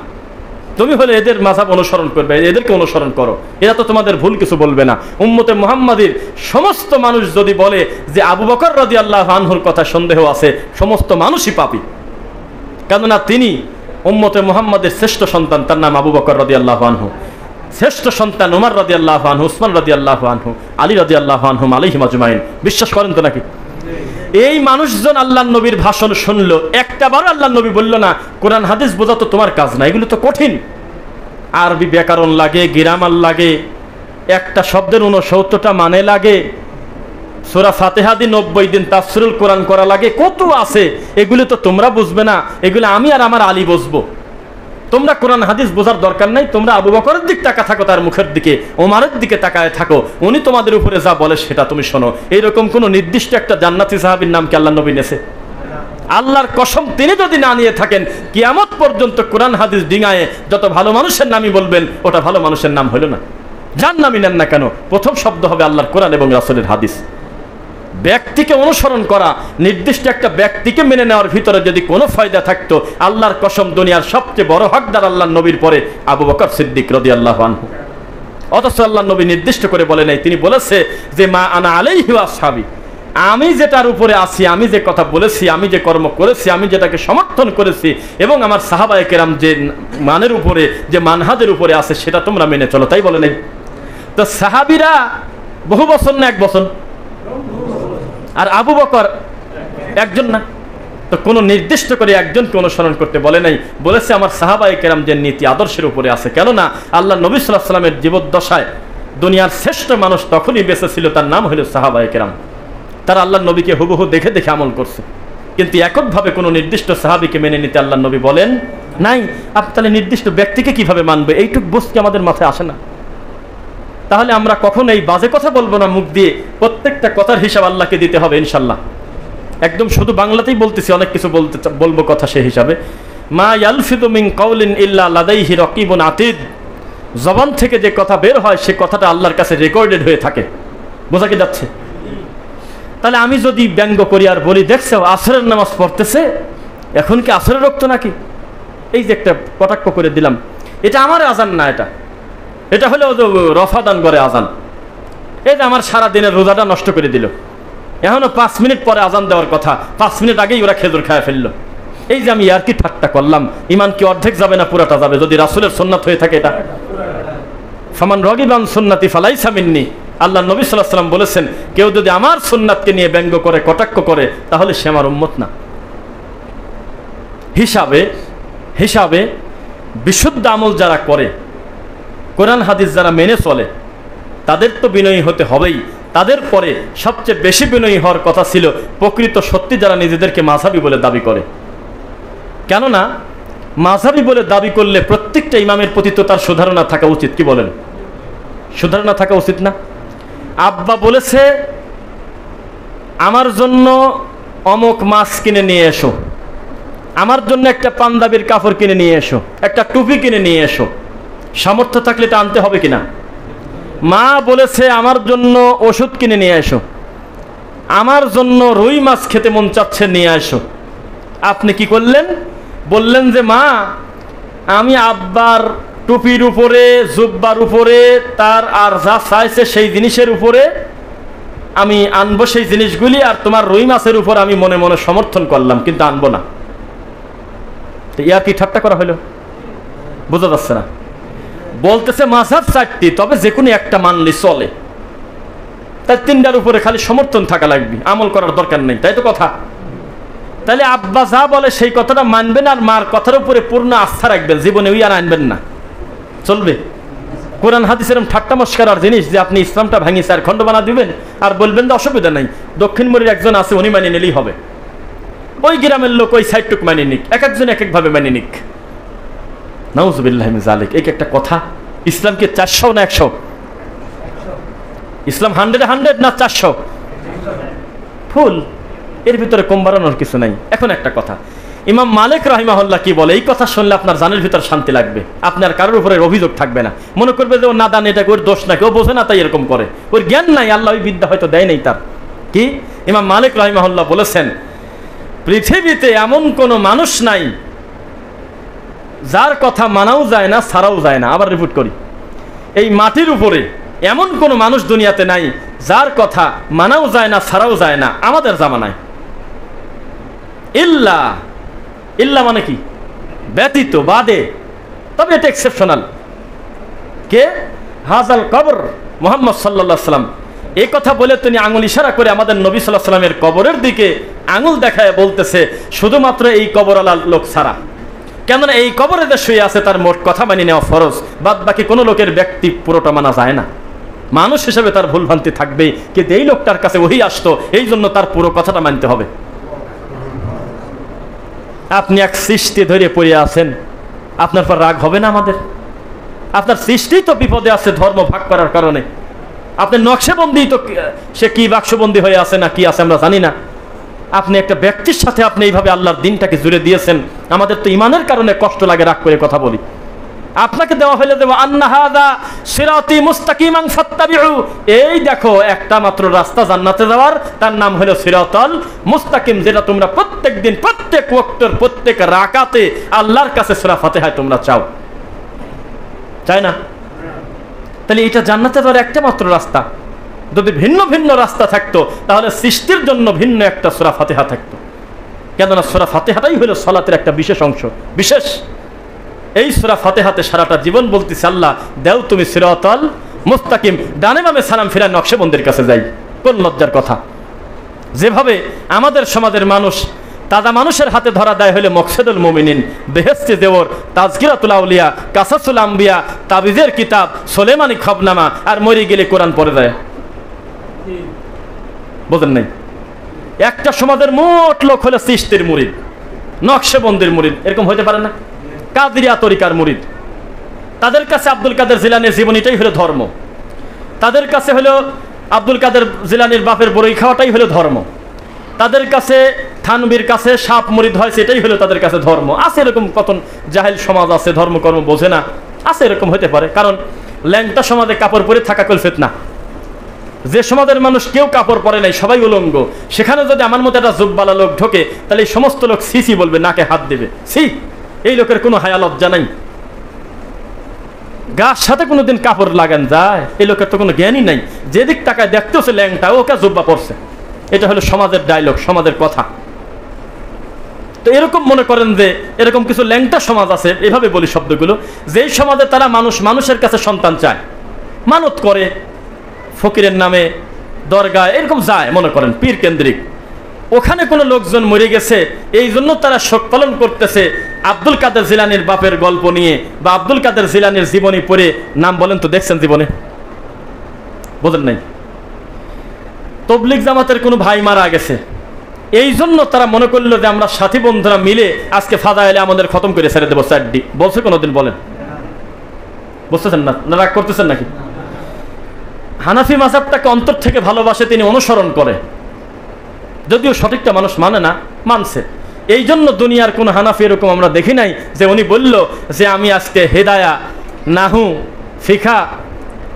তুমি হলে এদের মাযহাব অনুসরণ করবে, এদেরকে অনুসরণ করো, এরা তো তোমাদের ভুল কিছু বলবে না। উম্মতে মুহাম্মাদির সমস্ত মানুষ যদি বলে যে আবু বকর রাদিয়াল্লাহু আনহুর কথা সন্দেহ আছে, সমস্ত মানুষই পাপী, কেননা তিনি উম্মতে মুহাম্মাদের শ্রেষ্ঠ সন্তান, তার নাম আবু বকর রাদিয়াল্লাহু আনহু, শ্রেষ্ঠ সন্তান ওমর রাদিয়াল্লাহু আনহু, উসমান রাদিয়াল্লাহু আনহু, আলী রাদিয়াল্লাহু আনহুম আলাইহিম আজমাইন। বিশ্বাস করেন তো নাকি? এই মানুষজন আল্লাহর নবীর ভাষণ শুনলো, একটাবারও আল্লাহর নবী বলল না কোরআন হাদিস বোঝা তো তোমার কাজ না, এগুলো তো কঠিন, আরবি ব্যাকরণ লাগে, গ্রামার লাগে, একটা শব্দের 69টা মানে লাগে, সূরা ফাতিহা দিয়ে 90 দিন তাফসীরুল কোরআন করা লাগে, কত আছে, এগুলো তো তোমরা বুঝবে না, এগুলো আমি আর আমার আলী বুঝবো। তোমরা কোরআন হাদিস বোঝার দরকার নাই, তোমরা আবু বকরের দিকে তাকা থাকো, তার মুখের দিকে, ওমরের দিকে তাকায় থাকো, উনি তোমাদের উপরে যা বলে সেটা তুমি শোনো। এইরকম কোন নির্দিষ্ট একটা জান্নাতি সাহাবীর নাম কি আল্লাহর নবী নেছে? আল্লাহর কসম, তিনি যদি না নিয়ে থাকেন, কিয়ামত পর্যন্ত কোরআন হাদিস ডিঙায়ে যত ভালো মানুষের নামই বলবেন, ওটা ভালো মানুষের নাম হলো না। যার নামই নেন না কেন, প্রথম শব্দ হবে আল্লাহর কোরআন এবং রাসূলের হাদিস। ব্যক্তিকে অনুসরণ করা, নির্দিষ্ট একটা ব্যক্তিকে মেনে নেওয়ার ভিতরে যদি কোনো ফায়দা থাকতো, আল্লাহর কসম দুনিয়ার সবচেয়ে বড় হকদার আল্লাহর নবীর পরে আবু বকর সিদ্দিক রাদিয়াল্লাহু আনহু। অথচ আল্লাহর নবী নির্দিষ্ট করে বলে নাই, তিনি বলেছে যে মা আনা আলাইহি ওয়া আসহাবি, আমি যেটার উপরে আছি, আমি যে কথা বলেছি, আমি যে কর্ম করেছি, আমি যেটাকে সমর্থন করেছি, এবং আমার সাহাবায়ে কেরাম যে মানের উপরে, যে মানহাজের উপরে আছে, সেটা তোমরা মেনে চলো, তাই বলে নাই? তো সাহাবীরা বহু বছর না এক বছর, আর আবু বকর একজন না, তো কোনো নির্দিষ্ট করে একজনকে অনুসরণ করতে বলে নাই, বলেছে আমার সাহাবায়ে কেরাম যে নীতি আদর্শের উপরে আছে। কেননা আল্লাহ নবী সাল্লাল্লাহু আলাইহি ওয়াসাল্লামের জীবদ্দশায় দুনিয়ার শ্রেষ্ঠ মানুষ তখনই বেঁচে ছিল, তার নাম হলো সাহাবায়ে কেরাম। তারা আল্লাহ নবীকে হুবহু দেখে দেখে আমল করছে, কিন্তু এককভাবে কোনো নির্দিষ্ট সাহাবীকে মেনে নিতে আল্লাহ নবী বলেন নাই। আপনি তাহলে নির্দিষ্ট ব্যক্তিকে কিভাবে মানবে, এইটুক বুঝতে আমাদের মাথায় আসে না। তাহলে আমরা কখনো এই বাজে কথা বলবো না মুখ দিয়ে, প্রত্যেকটা কথার হিসাব আল্লাহকে দিতে হবে ইনশাল্লাহ। একদম শুধু বাংলাতেই বলতেছি, অনেক কিছু বলবো কথা সেই হিসাবে। মা ইয়ালফিযু মিন কাউলিন ইল্লা লাদাইহি রাকিবুন আতীদ, জবান থেকে যে কথা বের হয় সে কথাটা আল্লাহর কাছে রেকর্ডেড হয়ে থাকে। বোঝা কি যাচ্ছে? তাহলে আমি যদি ব্যঙ্গ করি আর বলি, দেখছো আসরের নামাজ পড়তেছে, এখন কি আসরের রক্ত নাকি, এই যে একটা কটাক্ষ করে দিলাম, এটা আমার আজান না, এটা হলো রফাদান করে আজান। এই যে আমার সারা দিনের রোজাটা নষ্ট করে দিল, এখনো 5 মিনিট পরে আজান দেওয়ার কথা, 5 মিনিট আগেই ওরা খেজুর খায় ফেললো। এই যে আমি আর কি ঠাট্টা করলাম, ইমান কি অর্ধেক যাবে না পুরাটা যাবে যদি রাসূলের সুন্নাত হয়ে থাকে? এটা ফামান রাগিবান সুন্নতি ফালাইসা মিন্নি, আল্লাহ নবী সাল্লাল্লাহু আলাইহি ওয়াসাল্লাম বলেছেন, কেউ যদি আমার সুন্নাতকে নিয়ে ব্যঙ্গ করে, কটাক্ষ করে, তাহলে সে আমার উম্মত না। হিসাবে বিশুদ্ধ আমল যারা করে, কোরআন হাদিস যারা মেনে চলে, তাদের তো বিনয়ী হতে হবেই। তাদের পরে সবচেয়ে বেশি বিনয়ী হওয়ার কথা ছিল প্রকৃত সত্যি যারা নিজেদেরকে মাযহাবী বলে দাবি করে। কেননা মাযহাবী বলে দাবি করলে প্রত্যেকটা ইমামের প্রতি তো তার সুধারণা থাকা উচিত, কি বলেন? সুধারণা থাকা উচিত না? আব্বা বলেছে আমার জন্য অমুক মাছ কিনে নিয়ে এসো, আমার জন্য একটা পাঞ্জাবির কাপড় কিনে নিয়ে এসো, একটা টুপি কিনে নিয়ে এসো, সামর্থ্য থাকলে এটা আনতে হবে কিনা? মা বলেছে আমার জন্য ওষুধ কিনে নিয়ে এসো, আমার জন্য রুই মাছ খেতে মন চাচ্ছে, নিয়ে এসো। আপনি কি করলেন? বললেন যে মা, আমি আব্বার টুপির উপরে, জুব্বার উপরে, তার আর যা চাইছে সেই জিনিসের উপরে আমি আনবো সেই জিনিসগুলি, আর তোমার রুই মাছের উপর আমি মনে মনে সমর্থন করলাম, কিন্তু আনবো না। তো ইয়ার কি ঠাট্টা করা হলো? বোঝা যাচ্ছে না? বলতেছে মাযহাব 4টি, তবে যে কোনো একটা মানলে চলে, তাই 3টার উপরে খালি সমর্থন থাকা লাগবে, আমল করার দরকার নেই, তাই তো কথা? তাহলে আব্বা যা বলে সেই কথাটা মানবেন, আর মার কথার উপরে পূর্ণ আস্থা রাখবেন, জীবনে ওই আর আনবেন না। চলবে? কোরআন হাদিসের ঠাট্টা মস্করার জিনিস যে আপনি ইসলামটা ভাঙি 4 খণ্ড বানা দিবেন আর বলবেন যে অসুবিধা নাই, দক্ষিণ মোড়ের একজন আছে উনি মানিয়ে নিলেই হবে, ওই গ্রামের লোক ওই সাইডটুক মানিয়ে নিক, এক একজন এক একভাবে মানিয়ে নিক। নাউজুবিল্লাহি মিন যালিক। এই একটা কথা। ইসলাম কি 400 না 100? ইসলাম 100 না 400? ফুল। এর ভিতরে কম বাড়ানোর কিছু নাই। এখন একটা কথা, ইমাম মালিক রাহিমাহুল্লাহ কি বলে, এই কথা শুনলে আপনার জানের ভিতর শান্তি লাগবে, আপনার কারোর উপরে অভিযোগ থাকবে না, মনে করবে যে ও নাদান, এটা ওর দোষ নাকি, ও বোঝে না তাই এরকম করে, ওর জ্ঞান নাই, আল্লাহ ওই বিদ্যা হয়তো দেয় নাই তার। কি ইমাম মালিক রাহিমাহুল্লাহ বলেছেন, পৃথিবীতে এমন কোনো মানুষ নাই যার কথা মানাও যায় না ছাড়াও যায় না। আবার রিপিট করি, এই মাটির উপরে এমন কোনো মানুষ দুনিয়াতে নাই যার কথা মানাও যায় না ছাড়াও যায় না আমাদের জামানায়। ইল্লা, ইল্লা মানে কি? ব্যতীত, বাদে, তবে এটা এক্সেপশনাল। কে? হাজাল কবর, মুহাম্মদ সাল্লাল্লাহু আলাইহি সাল্লাম। এই কথা বলে তিনি আঙুল ইশারা করে আমাদের নবী সাল্লাল্লাহু আলাইহি সাল্লামের কবরের দিকে আঙুল দেখায় বলতেছে, শুধুমাত্র এই কবরওয়ালা লোক ছাড়া। কেননা এই কবরে যে শুয়ে আছে তার মোট কথা মানিয়ে নেওয়া ফরজ, বাদ বাকি কোনো লোকের ব্যক্তি পুরোটা মানা যায় না। মানুষ হিসেবে তার ভুলভ্রান্তি থাকবে, কিন্তু এই লোকটার কাছে ওহী আসতো, এই জন্য তার পুরো কথাটা মানতে হবে। আপনি এক সৃষ্টি ধরে পড়ে আছেন, আপনার পর রাগ হবে না আমাদের? আপনার সৃষ্টি তো বিপদে আছে ধর্ম ভাগ করার কারণে। আপনি নকশেবন্দি তো, সে কি বাক্সবন্দি হয়ে আছে না কি আছে আমরা জানি না। আপনি একটা ব্যক্তির সাথে আপনি এইভাবে আল্লাহর দিনটাকে জুড়ে দিয়েছেন, আমাদের তো ইমানের কারণে কষ্ট লাগে, রাগ করে কথা বলি। আপনাকে দেওয়া হলে দেবো আন্না হাযা সিরাতি মুস্তাকিমান ফাত্তাবিউ, এই দেখো একটা মাত্র রাস্তা জান্নাতে যাওয়ার, তার নাম হলো সিরাতাল মুস্তাকিম, যেটা তোমরা প্রত্যেক দিন প্রত্যেক ওয়াক্তের প্রত্যেক রাকাতে আল্লাহর কাছে সূরা ফাতিহায় তোমরা চাও, চাই না? তাহলে এটা জান্নাতে যাওয়ার একটা মাত্র রাস্তা। যদি ভিন্ন ভিন্ন রাস্তা থাকতো তাহলে সৃষ্টির জন্য ভিন্ন একটা সূরা ফাতিহা থাকতো। কেননা সূরা ফাতিহাটাই হলো সালাতের একটা বিশেষ অংশ, বিশেষ। এই সূরা ফাতিহাতে সারাটা জীবন বলতেছে, আল্লাহ দেও তুমি সিরাতাল মুস্তাকিম, ডানে বামে সালাম ফিরায় নকশেবন্দির কাছে যাই। কোন লজ্জার কথা! যেভাবে আমাদের সমাজের মানুষ তাজা মানুষের হাতে ধরা দেয় হলে মকসেদুল মুমিনিন, বেহেশতি দেওর, তাজকিরাতুল আউলিয়া, কাসাসুল আম্বিয়া, তাবিজের কিতাব, সুলেমানি খবনামা, আর মরে গেলে কোরআন পড়ে যায়। বোঝেন নাই? একটা সমাজের মোট লোক হলো চিশতির মুরিদ, নকশেবন্দির মুরিদ, এরকম হইতে পারে না? কাদরিয়া তরিকার মুরিদ, তাদের কাছে আব্দুল কাদের জিলানীর জীবনীটাই হলো ধর্ম, তাদের কাছে হলো আব্দুল কাদের জিলানীর বাপের বড়ই খাওয়াটাই হলো ধর্ম, তাদের কাছে থানবীর কাছে সাপ মুরিদ হয় সেটাই হলো তাদের কাছে ধর্ম। আছে এরকম কত জাহেল সমাজ আছে, ধর্মকর্ম বোঝে না, আছে, এরকম হতে পারে। কারণ ল্যাংটা সমাজে কাপড় পরে থাকা কল ফিতনা। যে সমাজের মানুষ কেউ কাপড় পরে নাই, সবাই উলঙ্গ, সেখানে যদি আমার মতো একটা জুব্বালা লোক ঢোকে তাহলে এই সমস্ত লোক সিসি বলবে, নাকে হাত দেবে, সি এই লোকের কোনো হায়া লজ্জা নাই। গার সাথে কোনোদিন কাপড় লাগান যায়? এই লোকের তো কোনো জ্ঞানই নাই। যেদিক টাকায় দেখতেছে ল্যাংটা, ওকে জুব্বা পরছে, এটা হলো সমাজের ডায়লগ, সমাজের কথা। তো এরকম মনে করেন যে এরকম কিছু ল্যাংটা সমাজ আছে, এভাবে বলি শব্দগুলো, যেই সমাজে তারা মানুষের কাছে সন্তান চায়, মানত করে, ফকিরের নামে দরগায় এরকম যায়, মনে করেন পীর কেন্দ্রিক। ওখানে কোনো লোকজন মরে গেছে, এই জন্য তারা শোক পালন করতেছে আব্দুল কাদের জিলানীর বাপের গল্প নিয়ে, বা আব্দুল কাদের জিলানীর জীবনী পড়ে। নাম বলেন তো, দেখছেন জীবনে? বোঝেন নাই? তবলিগ জামাতের কোনো ভাই মারা গেছে, এই জন্য তারা মনে করলো যে আমরা সাথী বন্ধুরা মিলে আজকে ফাদায়েলে আমাদের খতম করে ছেড়ে দেবো। চারটি বলছে কোনোদিন? বলেন, বুঝতেছেন না? না রাগ করতেছেন নাকি? হানাফি মাযহাবটাকে অন্তর থেকে ভালোবাসে, তিনি অনুসরণ করে, যদিও সঠিকটা মানুষ মানে না, মানছে। এই জন্য দুনিয়ার কোন হানাফি এরকম আমরা দেখি নাই যে উনি বলল যে আমি আজকে হেদায়া, নাহু, ফিকা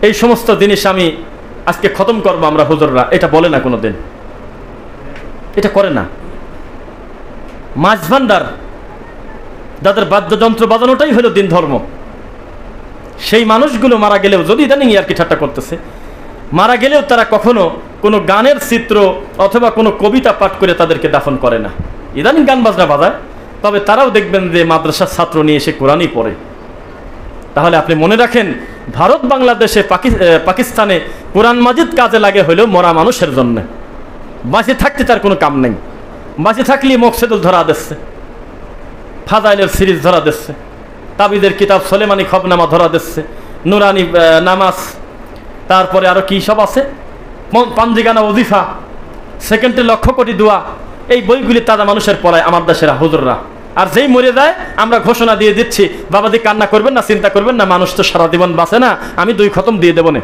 এই সমস্ত জিনিস আমি আজকে খতম করবো আমরা হুজুররা, এটা বলে না কোনোদিন, এটা করে না। মাছ ভান্ডার, যাদের বাদ্যযন্ত্র বাজানোটাই হলো দিন ধর্ম, সেই মানুষগুলো মারা গেলেও, যদি ইদানিং আর কি ঠাট্টা করতেছে, মারা গেলেও তারা কখনো কোনো গানের চিত্র অথবা কোনো কবিতা পাঠ করে তাদেরকে দাফন করে না। ইদানিং গান বাজনা বাজায়, তবে তারাও দেখবেন যে মাদ্রাসার ছাত্র নিয়ে এসে কোরআনই পড়ে। তাহলে আপনি মনে রাখেন, ভারত বাংলাদেশে পাকিস্তানে কোরআন মাজিদ কাজে লাগে হলো মরা মানুষের জন্য, বাঁচে থাকতে তার কোনো কাম নেই। বাঁচে থাকলে মকসেদুল ধরা দিচ্ছে, ফাদাইলের সিরিজ ধরা দিচ্ছে, তাবিদের কিতাব, সোলেমানি খবনামা ধরা দিচ্ছে, নুরানি নামাজ, তারপরে আরো কি সব আছে, পাঞ্জিগানা ওজিফা, সেকেন্ডে 1,00,000 কোটি দোয়া, এই বইগুলি তাজা মানুষের পড়ায় আমার দেশের হুজুররা। আর যেই মরে যায় আমরা ঘোষণা দিয়ে দিচ্ছি, বাবাজি কান্না করবেন না, চিন্তা করবেন না, মানুষ তো সারা জীবন বাঁচে না, আমি 2 খতম দিয়ে দেবো না।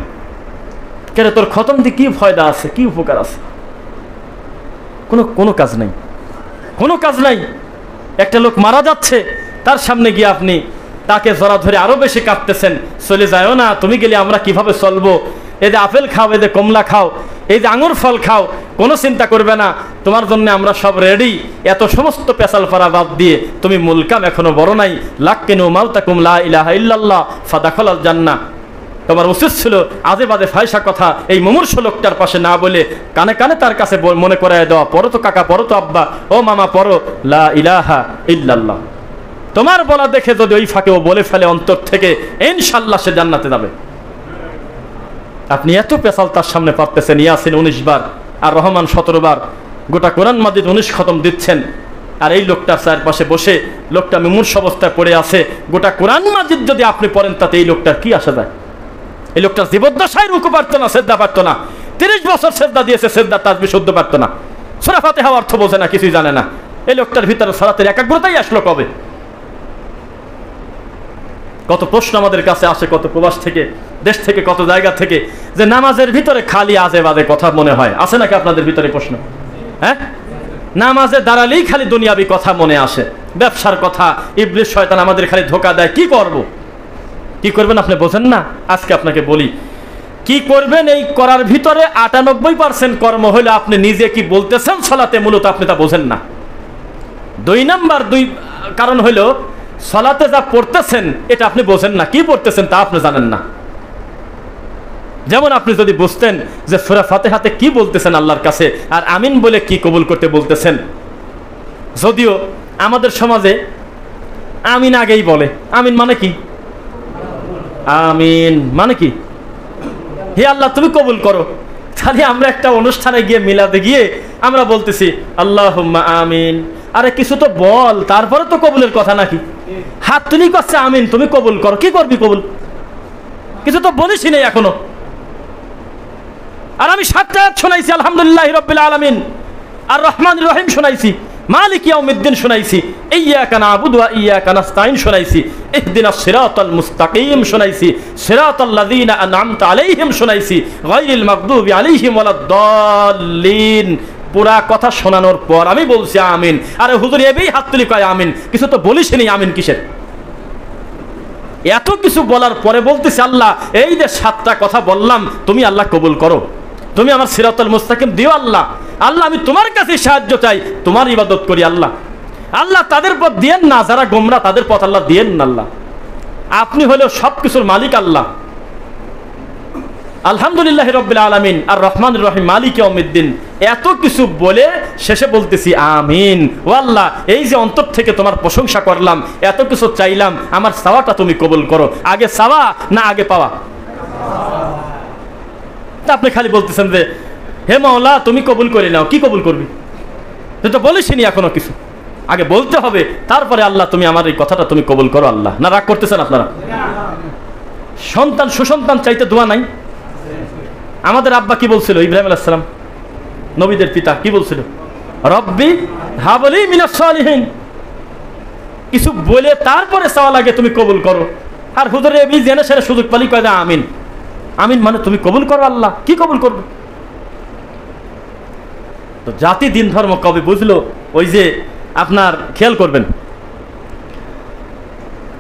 কেন তোর খতম দিয়ে কি ফায়দা আছে, কি উপকার আছে? কোনো কাজ নাই, কোনো কাজ নাই। একটা লোক মারা যাচ্ছে, তার সামনে গিয়ে আপনি তাকে জড়া ধরে আরো বেশি কাঁদতেছেন, চলে যাও না, তুমি গেলে আমরা কিভাবে চলবো, এই যে আপেল খাও, এই যে কমলা খাও, এই যে আঙুর ফল খাও, কোনো চিন্তা করবে না, তোমার জন্য আমরা সব রেডি। এত সমস্ত পেশাল পারা বাদ দিয়ে তুমি মূল কাম এখনো বড় নাই, লাক্কিনু মাউতাকুম লা ইলাহা ইল্লাল্লাহ ফাদাখালাল জান্নাহ। তোমার উচিত ছিল আজে বাজে ফায়সা কথা এই মুমূর্ষু লোকটার পাশে না বলে কানে কানে তার কাছে মনে করায় দেওয়া, পড়ো তো কাকা, পড়ো তো আব্বা, ও মামা পড়ো লা ইলাহা ইল্লাল্লাহ। তোমার বলা দেখে যদি ওই ফাঁকে ও বলে ফেলে অন্তর থেকে, ইনশাআল্লাহ সে জান্নাতে যাবে। আপনি এত পেশাল তার সামনে পারতেছেন, ইয়াসিন 19 বার আর রহমান 17 বার, গোটা কোরআন মাজিদ 19 খতম দিচ্ছেন, আর এই লোকটার চারপাশে বসে লোকটা মুমূর্ষু অবস্থায় পড়ে আছে। গোটা কোরআন মাজিদ যদি আপনি পড়েন তাতে এই লোকটার কি আসা যায়? এই লোকটা জীবদ্দশায় রুকু পারতো না, সেজদা পারতো না, 30 বছর সেজদা দিয়েছে, সেজদা তাসবিহ শুদ্ধ পারতো না, সূরা ফাতিহা অর্থ বোঝে না, কিছুই জানে না। এই লোকটার ভিতরে সালাতের একাগ্রতাই আসলো কবে? কত প্রশ্ন আমাদের কাছে আসে, কত প্রবাস থেকে, দেশ থেকে, কত জায়গা থেকে, যে নামাজের ভিতরে খালি আজে বাজে কথা মনে হয়। আছে নাকি আপনাদের ভিতরে প্রশ্ন? হ্যাঁ, নামাজে দাঁড়ালেই খালি দুনিয়াবি কথা মনে আসে, ব্যবসার কথা, ইবলিস শয়তান আমাদের খালি ধোকা দেয়। কি করব, কি করবেন আপনি বোঝেন না? আজকে আপনাকে বলি কি করবেন। এই করার ভিতরে 98% কর্ম হলে আপনি নিজে কি বলতেছেন সালাতে, মূলত আপনি তা বোঝেন না। 2 নাম্বার কারণ হলো সালাতে যা পড়তেছেন এটা আপনি বোঝেন না, কি পড়তেছেন তা আপনি জানেন না। যেমন আপনি যদি বুঝতেন যে সূরা ফাতিহাতে কি বলতেছেন আল্লাহর কাছে, আর আমিন বলে কি কবুল করতে বলতেছেন। যদিও আমাদের সমাজে আমিন আগেই বলে। আমিন মানে কি? আমিন মানে কি? হে আল্লাহ তুমি কবুল করো। তাহলে আমরা একটা অনুষ্ঠানে গিয়ে মিলাদে গিয়ে আমরা বলতেছি আল্লাহুম্মা আমিন। আরে কিছু তো বল, তারপরে তো কবুলের কথা নাকি? হাত তুলি করছে আমিন, তুমি কবুল করো। কি করবি কবুল? কিছু তো বলিসই নাই এখনো। আর আমি 7টা আয়াত শোনাইছি, আলহামদুলিল্লাহি রাব্বিল আলামিন, আর রহমানির রহিম শোনাইছি, মালিক ইয়াউমিদ্দিন শোনাইছি, ইয়্যাকা না'বুদু ওয়া ইয়্যাকা নাস্তাঈন শোনাইছি, ইহদিনাস সিরাতাল মুস্তাকিম শোনাইছি, সিরাতাল্লাযীনা আন'আমতা আলাইহিম শোনাইছি, গায়রিল মাগদুবি আলাইহিম ওয়ালাদ-দাল্লিন। পুরা কথা শোনানোর পর আমি বলছি আমিন। আরে হুজুর এবেই হাত তুলি কয় আমিন, কিছু তো বলিসনি, আমিন কিসের? এত কিছু বলার পরে বলতেছি আল্লাহ এই যে 7টা কথা বললাম তুমি আল্লাহ কবুল করো, তুমি আমার সিরাতাল মুস্তাকিম দিও আল্লাহ। আল্লাহ আমি তোমার কাছে সাহায্য চাই, তোমার ইবাদত করি আল্লাহ। আল্লাহ তাদের পথ দিয়েন না যারা গোমরা, তাদের পথ আল্লাহ দিয়েন না আল্লাহ। আপনি হলেও সব কিছুর মালিক আল্লাহ। আলহামদুলিল্লাহি রাব্বিল আলামিন আর রহমানির রহিম মালিক ইয়াউমিদ্দিন, এত কিছু বলে শেষে বলতেছি আমিন। ও আল্লাহ এই যে অন্তর থেকে তোমার প্রশংসা করলাম, এত কিছু চাইলাম, আমার চাওয়াটা তুমি কবুল করো। আগে চাওয়া না আগে পাওয়া? তা আপনি খালি বলতেছেন যে হে মাওলা তুমি কবুল করে নাও। কি কবুল করবি? তুই তো বলিসনি এখনো কিছু। আগে বলতে হবে, তারপরে আল্লাহ তুমি আমার এই কথাটা তুমি কবুল করো আল্লাহ। না রাগ করতেছেন আপনারা? সন্তান সুসন্তান চাইতে দোয়া নাই? আমাদের আব্বা কি বলছিল? ইব্রাহিম আলাইহিস সালাম নবীদের পিতা কি বলছিল? রব্বি হাবলি মিনাস সালিহিন। কিছু বলে তারপরে চাওয়া লাগে তুমি কবুল করো। আর হুজুরে এই জেনে সেরে সুযোগ পালি কয় না আমিন। আমিন মানে তুমি কবুল করো আল্লাহ। কি কবুল করবে? তো জাতি দিন ধর্ম কবে বুঝলো? ওই যে আপনার খেয়াল করবেন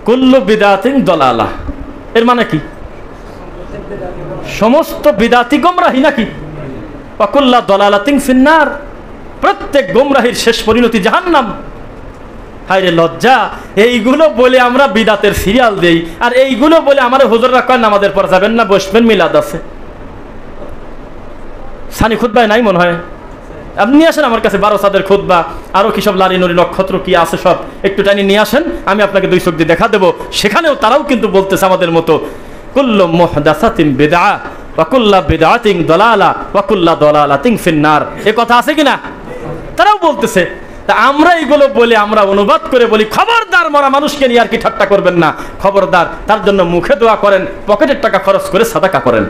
কুল্লু বিদাতিন দলালা, এর মানে কি? সমস্ত বিদাতি গোমরাহি নাকি? ওয়াকুল্লা দলালাতিন ফিন্নার, প্রত্যেক গোমরাহির শেষ পরিণতি জাহান্নাম। হায় রে লজ্জা! এইগুলো বলে আমরা বিদাতের সিরিয়াল দেই, আর এইগুলো বলে আমার হুজুররা কয় নামাজের পর যাবেন না, বসবেন, মিলাদ আছে। সানি খুতবায় নাই মনে হয়? আপনি নিয়ে আসেন আমার কাছে 12 সাদের খুতবা, আরো কি সব লারি নরি নক্ষত্র কি আছে সব একটু টানি নিয়ে আসেন, আমি আপনাকে 2 চোখ দিয়ে দেখা দেবো। সেখানেও তারাও কিন্তু বলতেছে আমাদের মতো কুল্লু মুহদাসাতিন বিদআ ওয়া কুল্লু বিদআতিন দালালা ওয়া কুল্লু দালালাতিন ফিন্নার। এই কথা আছে কিনা? তারাও বলতেছে তা আমরা এইগুলো বলে আমরা অনুবাদ করে বলি, খবরদার মরা মানুষকে নিয়ে আর কি ঠাট্টা করবেন না, খবরদার তার জন্য মুখে দোয়া করেন, পকেটের টাকা খরচ করে সাদাকা করেন।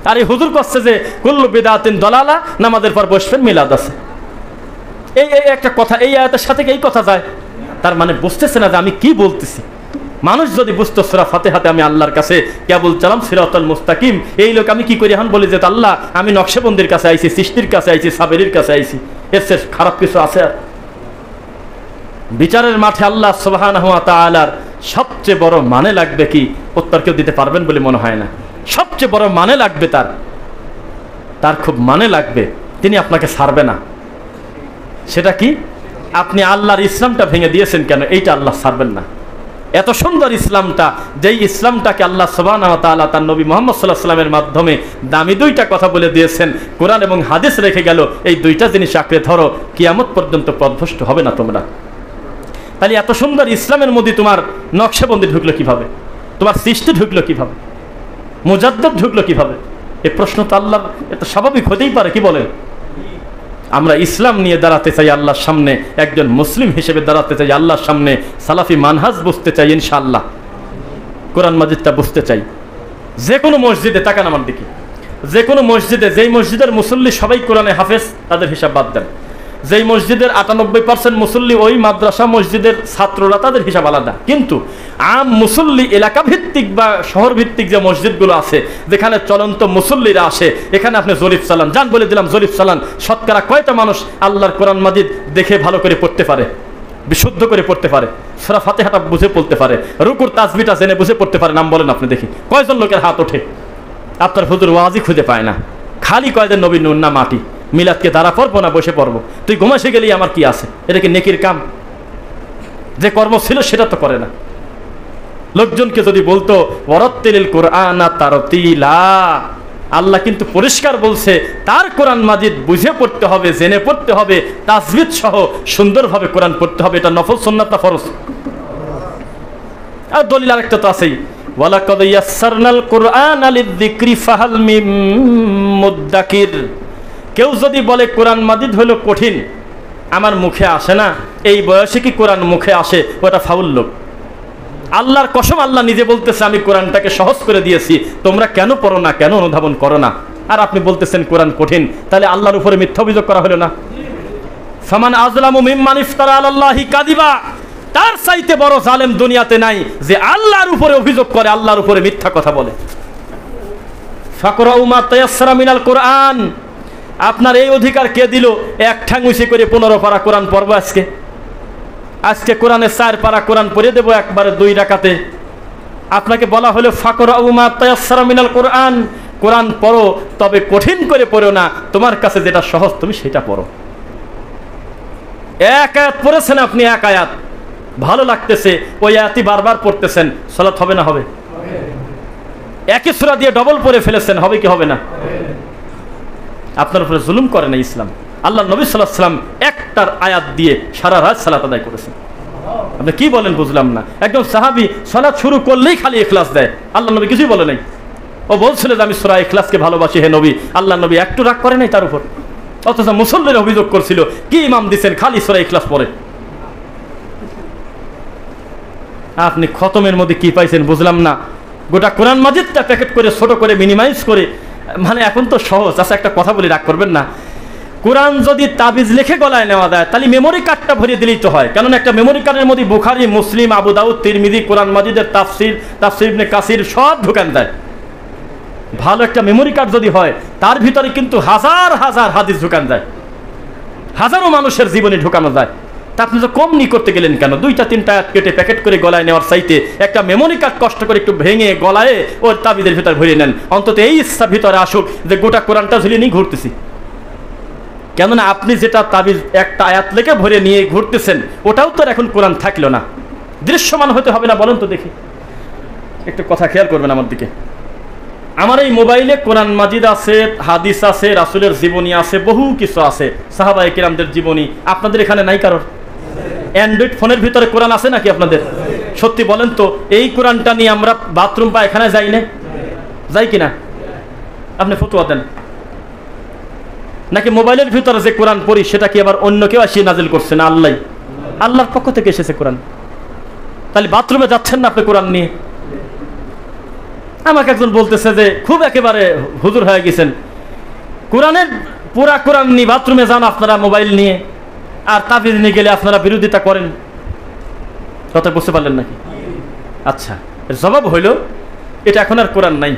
আর এই হুজুর করছে যে কুল্লু বিদআতিন দালালা, নামাজের পর বসবেন মিলাদ আছে, এই একটা কথা এই আয়াতের সাথে এই কথা যায়। তার মানে বুঝতেছে না যে আমি কি বলতেছি। মানুষ যদি বুঝতো সূরা ফাতিহাতে আমি আল্লাহর কাছে কেবল চালাম সিরাতাল মুস্তাকিম, এই লোক আমি কি করি এখন বলি যে আল্লাহ আমি নকশবন্দির কাছে আইছি, সৃষ্টির কাছে আইছি, সাবেরির কাছে আইছি, এর চেয়ে খারাপ কিছু আছে? বিচারের মাঠে আল্লাহ সুবহানাহু ওয়া তাআলার সবচেয়ে বড় মানে লাগবে কি, উত্তর কেউ দিতে পারবেন বলে মনে হয় না। সবচেয়ে বড় মানে লাগবে তার খুব মানে লাগবে, তিনি আপনাকে ছাড়বে না। সেটা কি? আপনি আল্লাহর ইসলামটা ভেঙে দিয়েছেন কেন, এইটা আল্লাহ ছাড়বেন না। এত সুন্দর ইসলামটা, যেই ইসলামটাকে আল্লাহ সুবহানাহু ওয়া তাআলা তার নবী মুহাম্মদ সাল্লাল্লাহু আলাইহি ওয়াসাল্লামের মাধ্যমে দামি দুইটা কথা বলে দিয়েছেন, কোরআন এবং হাদিস রেখে গেল, এই দুইটা জিনিস আঁকড়ে ধরো, কিয়ামত পর্যন্ত পথভ্রষ্ট হবে না তোমরা। তাহলে এত সুন্দর ইসলামের মধ্যে তোমার নকশবন্দি ঢুকলো কিভাবে, তোমার সৃষ্টি ঢুকলো কিভাবে, মুজাদ্দিদ ঢুকলো কিভাবে? এই প্রশ্ন তো আল্লাহর এত স্বাভাবিক হতেই পারে, কি বলেন? আমরা ইসলাম নিয়ে দাঁড়াতে চাই আল্লাহর সামনে, একজন মুসলিম হিসেবে দাঁড়াতে চাই আল্লাহর সামনে, সালাফি মানহাজ বুঝতে চাই ইনশাআল্লাহ, কোরআন মাজিদটা বুঝতে চাই। যে কোনো মসজিদে তাকান আমার দিকে, যে কোনো মসজিদে, যেই মসজিদের মুসল্লি সবাই কোরআনে হাফেজ, তাদের হিসাব বাদ দেন। যেই মসজিদের 98% মুসল্লি ওই মাদ্রাসা মসজিদের ছাত্ররা, তাদের হিসাব আলাদা। কিন্তু আম মুসল্লি, এলাকা ভিত্তিক বা শহর ভিত্তিক যে মসজিদগুলো আছে, যেখানে চলন্ত মুসল্লিরা আসে, এখানে আপনি জরিফ চালান, জান বলে দিলাম জরিফ চালান, শতকরা কয়টা মানুষ আল্লাহর কোরআন মাজিদ দেখে ভালো করে পড়তে পারে, বিশুদ্ধ করে পড়তে পারে, সূরা ফাতিহাটা বুঝে পড়তে পারে, রুকুর তাসবিহটা জেনে বুঝে পড়তে পারে? নাম বলেন আপনি দেখি, কয়জন লোকের হাত ওঠে? আপনার হুজুর ওয়াজি খুঁজে পায় না, খালি কয়জন নবী নুন না মাটি। মিলাদকে দাঁড়া পড়বো না বসে পড়বো, তুই ঘুমাসে গেলেই আমার কি আছে? এটা কি নেকির কাম? যে কর্ম ছিল সেটা তো করে না। লোকজনকে যদি বলতো ওয়ারাত্তিলিল কুরআনা তারতিলা, আল্লাহ কিন্তু পরিষ্কার বলছে তার কোরআন মাজিদ বুঝে পড়তে হবে, জেনে পড়তে হবে, তাজবিদ সহ সুন্দরভাবে কোরআন পড়তে হবে। এটা নফল সুন্নাত না ফরজ? আর দলিল আরেকটা তো আছেই, ওয়ালাকাদ ইয়াসসারনাল কুরআনা লিযিকরি ফাহাল মিন মুদ্দাকির। কেউ যদি বলে কোরআন মাজিদ হলো কঠিন, আমার মুখে আসে না, এই বয়সে কি কোরআন মুখে আসে, ওটা ফাউল লোক। আল্লাহর কসম, আল্লাহ নিজে বলতেছে আমি কোরআনটাকে সহজ করে দিয়েছি, তোমরা কেন পড়ো না, কেন অনুধাবন করো না? আর আপনি বলতেছেন কোরআন কঠিন, তাহলে আল্লাহর উপরে মিথ্যা অভিযোগ করা হলো না? ফামান আযলামু মিম্মান ইফতারা আলাল্লাহি কাযিবা, তার চাইতে বড় জালেম দুনিয়াতে নাই যে আল্লাহর উপরে অভিযোগ করে, আল্লাহর উপরে মিথ্যা কথা বলে। ফাকরাউ মা তায়াসসারা মিনাল কুরআন, আপনার এই অধিকার কে দিল? এক ঠ্যাং উঁচি করে 15 পারা কোরআন পড়বো আজকে কোরআনের 4 পারা কোরআন পড়ে দেবো একবারে 2 রাকাতে। আপনাকে বলা হলো ফাকরাউ মা তায়াসসারা মিনাল কুরআন, কোরআন পড়ো, তবে কঠিন করে পড়ো না, তোমার কাছে যেটা সহজ তুমি সেটা পড়ো। এক আয়াত পড়েছেন আপনি, এক আয়াত ভালো লাগতেছে, ওই আয়াতই বারবার পড়তেছেন, সালাত হবে না হবে? একই সূরা দিয়ে ডবল পড়ে ফেলেছেন, হবে কি হবে না? আপনার উপরে জুলুম করে না ইসলাম। আল্লাহ নবী সাল্লাল্লাহু আলাইহি ওয়াসাল্লাম একটার আয়াত দিয়ে সারা রাত সালাত আদায় করেছেন। আপনি কি বলেন বুঝলাম না। একজন সাহাবী সালাত শুরু করলেই খালি ইখলাস দেয়, আল্লাহ নবী কিছুই বলে নাই। ও বলছিল যে আমি সূরা ইখলাসকে ভালোবাসি, হে নবী। আল্লাহ নবী একটু রাগ করে নাই তার উপর, অথচ মুসল্লিরা অভিযোগ করছিল কি ইমাম দিচ্ছেন খালি সূরা ইখলাস পড়ে। আপনি খতমের মধ্যে কি পাইছেন বুঝলাম না। গোটা কোরআন মাজিদটা প্যাকেট করে ছোট করে মিনিমাইজ করে, মানে এখন তো সহজ। আচ্ছা একটা কথা বলি, রাগ করবেন না, কোরআন যদি তাবিজ লিখে গলায় নেওয়া যায় তাহলে মেমোরি কার্ডটা ভরিয়ে দিলেই তো হয়। কারণ একটা মেমোরি কার্ডের মধ্যে বুখারী, মুসলিম, আবু দাউদ, তিরমিজি, কোরআন মাজিদের তাফসীর ইবনে কাসির সব ঢুকান দেয়। ভালো একটা মেমোরি কার্ড যদি হয় তার ভিতরে কিন্তু হাজার হাজার হাদিস ঢুকান যায়, হাজারো মানুষের জীবনে ঢুকানো যায়। তা আপনি তো কম নি করতে গেলেন কেন? 2-3টা আয়াত কেটে প্যাকেট করে গলায় নেওয়ার চাইতে একটা মেমোরি কার্ড কষ্ট করে একটু ভেঙে গলায় ওর তাবিজের ভিতরে ভরিয়ে নেন। অন্তত এই ইচ্ছা ভিতরে আসুক যে গোটা কোরআনটা ঝুলিয়ে নিয়ে ঘুরতেছি। কেননা আপনি যেটা তাবিজ একটা আয়াত লেখে ভরে নিয়ে ঘুরতেছেন, ওটাও তো এখন কোরআন থাকলো না, দৃশ্যমান হতে হবে না? বলেন তো দেখি, একটু কথা খেয়াল করবেন আমার দিকে। আমার এই মোবাইলে কোরআন মাজিদ আছে, হাদিস আছে, রাসূলের জীবনী আছে, বহু কিছু আছে, সাহাবায়ে কেরামদের জীবনী। আপনাদের এখানে নাই কারোর? অ্যান্ড্রয়েড ফোনের ভিতরে কোরআন আছে নাকি আপনাদের? সত্যি বলেন তো, এই কোরআনটা নিয়ে আমরা বাথরুম পায়খানায় যাই না? যাই কিনা? আপনি ফতোয়া দেন। নাকি মোবাইলের ভিতরে যে কোরআন পড়ি সেটা কি আবার অন্য কেউ আসিয়ে নাজিল করছে? না, আল্লাহ, আল্লাহর পক্ষ থেকে এসেছে কোরআন। তাহলে বাথরুমে যাচ্ছেন না আপনি কোরআন নিয়ে? আমাকে একজন বলতেছে যে খুব একেবারে হুজুর হয়ে গেছেন, কোরআনের পুরা কোরআন নিয়ে বাথরুমে যান আপনারা মোবাইল নিয়ে, আর তাবিজ নিয়ে গেলে আপনারা বিরোধিতা করেন। কথা বুঝতে পারলেন নাকি? আচ্ছা, জবাব হইল এটা এখন আর কোরআন নাই,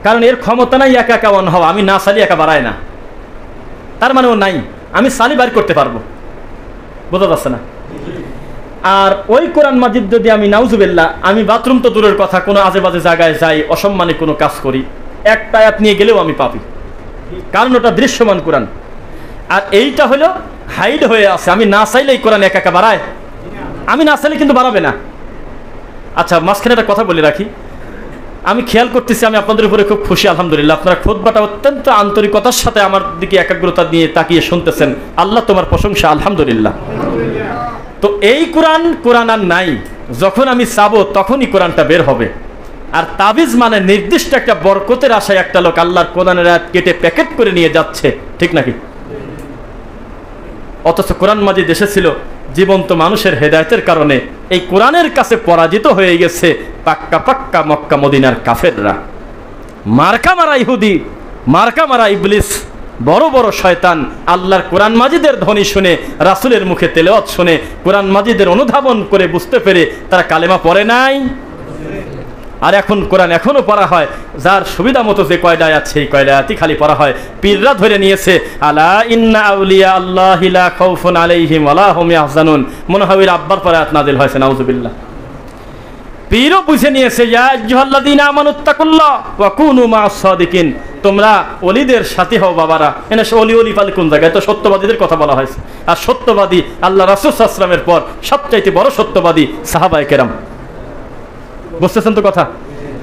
কারণ এর ক্ষমতা নাই একা একা অন হওয়া। আমি না চালি একা বাড়ায় না, তার মানে ও নাই, আমি চালি বাইর করতে পারবো। বোঝা যাচ্ছে না? আর ওই কোরআন মাজিদ যদি আমি নাউজুবিল্লাহ, আমি বাথরুম তো দূরের কথা, কোনো আজে বাজে জায়গায় যাই, অসম্মানে কোনো কাজ করি, একটা আয়াত নিয়ে গেলেও আমি পাপি, কারণ ওটা দৃশ্যমান কোরআন। আর এইটা হলো হাইড হয়ে আছে, আমি না চাইলে এই কোরআন একা একা বাড়ায়, আমি না চাইলে কিন্তু বাড়াবে না। আচ্ছা, মাঝখানে একটা কথা বলে রাখি, আমি খেয়াল করতেছি আমি আপনাদের উপরে খুব খুশি, আলহামদুলিল্লাহ। আপনারা খুতবাটা অত্যন্ত আন্তরিকতার সাথে আমার দিকে একাগ্রতা নিয়ে তাকিয়ে শুনতেছেন, আল্লাহ তোমার প্রশংসা, আলহামদুলিল্লাহ। তো এই কোরআন আর নাই, যখন আমি চাবো তখনই কোরআনটা বের হবে। আর তাবিজ মানে নির্দিষ্ট একটা বরকতের আশায় একটা লোক আল্লাহর কোরআনের আয়াত কেটে প্যাকেট করে নিয়ে যাচ্ছে, ঠিক নাকি? অথচ কোরআন মাজিদ এসেছিল জীবন্ত মানুষের হেদায়েতের কারণে। এই কোরআনের কাছে পরাজিত হয়ে গেছে পাক্কা পাক্কা মক্কা মদিনার কাফেররা। মার্কা মারা ইহুদি, মার্কা মারা ইবলিস, বড় বড় শয়তান আল্লাহর কোরআন মাজিদের ধ্বনি শুনে, রাসূলের মুখে তেলাওয়াত শুনে, কোরআন মাজিদের অনুধাবন করে বুঝতে পেরে তারা কালেমা পড়ে নাই। আর এখন কোরআন এখনো পড়া হয়, যার সুবিধা মতো যে কয়টা আয়াত সেই কয়টা আয়াতই খালি পড়া হয়। পীররা ধরে নিয়েছে আলা ইন্না আউলিয়া আল্লাহি লা খাউফুন আলাইহিম ওয়া লা হুম ইয়াহজানুন, মনে হয় ওই আব্বার পরে আয়াত নাযিল হয়েছে, নাউজুবিল্লাহ। পীরও বুঝে নিয়েছে ইয়া আইয়ুহাল্লাযীনা আমানুত্তাকুল্লাহ ওয়া কুনু মা'আস সাদিকিন, তোমরা ওলিদের সাথী হও বাবারা। এনে ওলি পালে কোন জায়গায়? তো সত্যবাদীদের কথা বলা হয়েছে। আর সত্যবাদী আল্লাহ রাসূল সাল্লাল্লাহু আলাইহি ওয়াসাল্লামের পর সবচাইতে বড় সত্যবাদী সাহাবায়ে কেরাম। বুঝতেছেন তো কথা?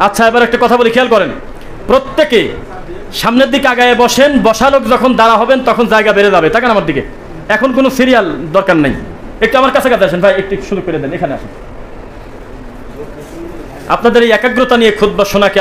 আচ্ছা, এবার একটা কথা বলি, খেয়াল করেন। প্রত্যেকে সামনের দিকে আগায় বসেন, বসা লোক যখন দাঁড়া হবেন তখন জায়গা বেড়ে যাবে। তাকান আমার দিকে, এখন কোনো সিরিয়াল দরকার নেই, একটু আমার কাছে আসেন ভাই, একটু শুরু করে দেন, এখানে আসেন। আপনাদের এই একাগ্রতা নিয়ে খুতবা শোনাকে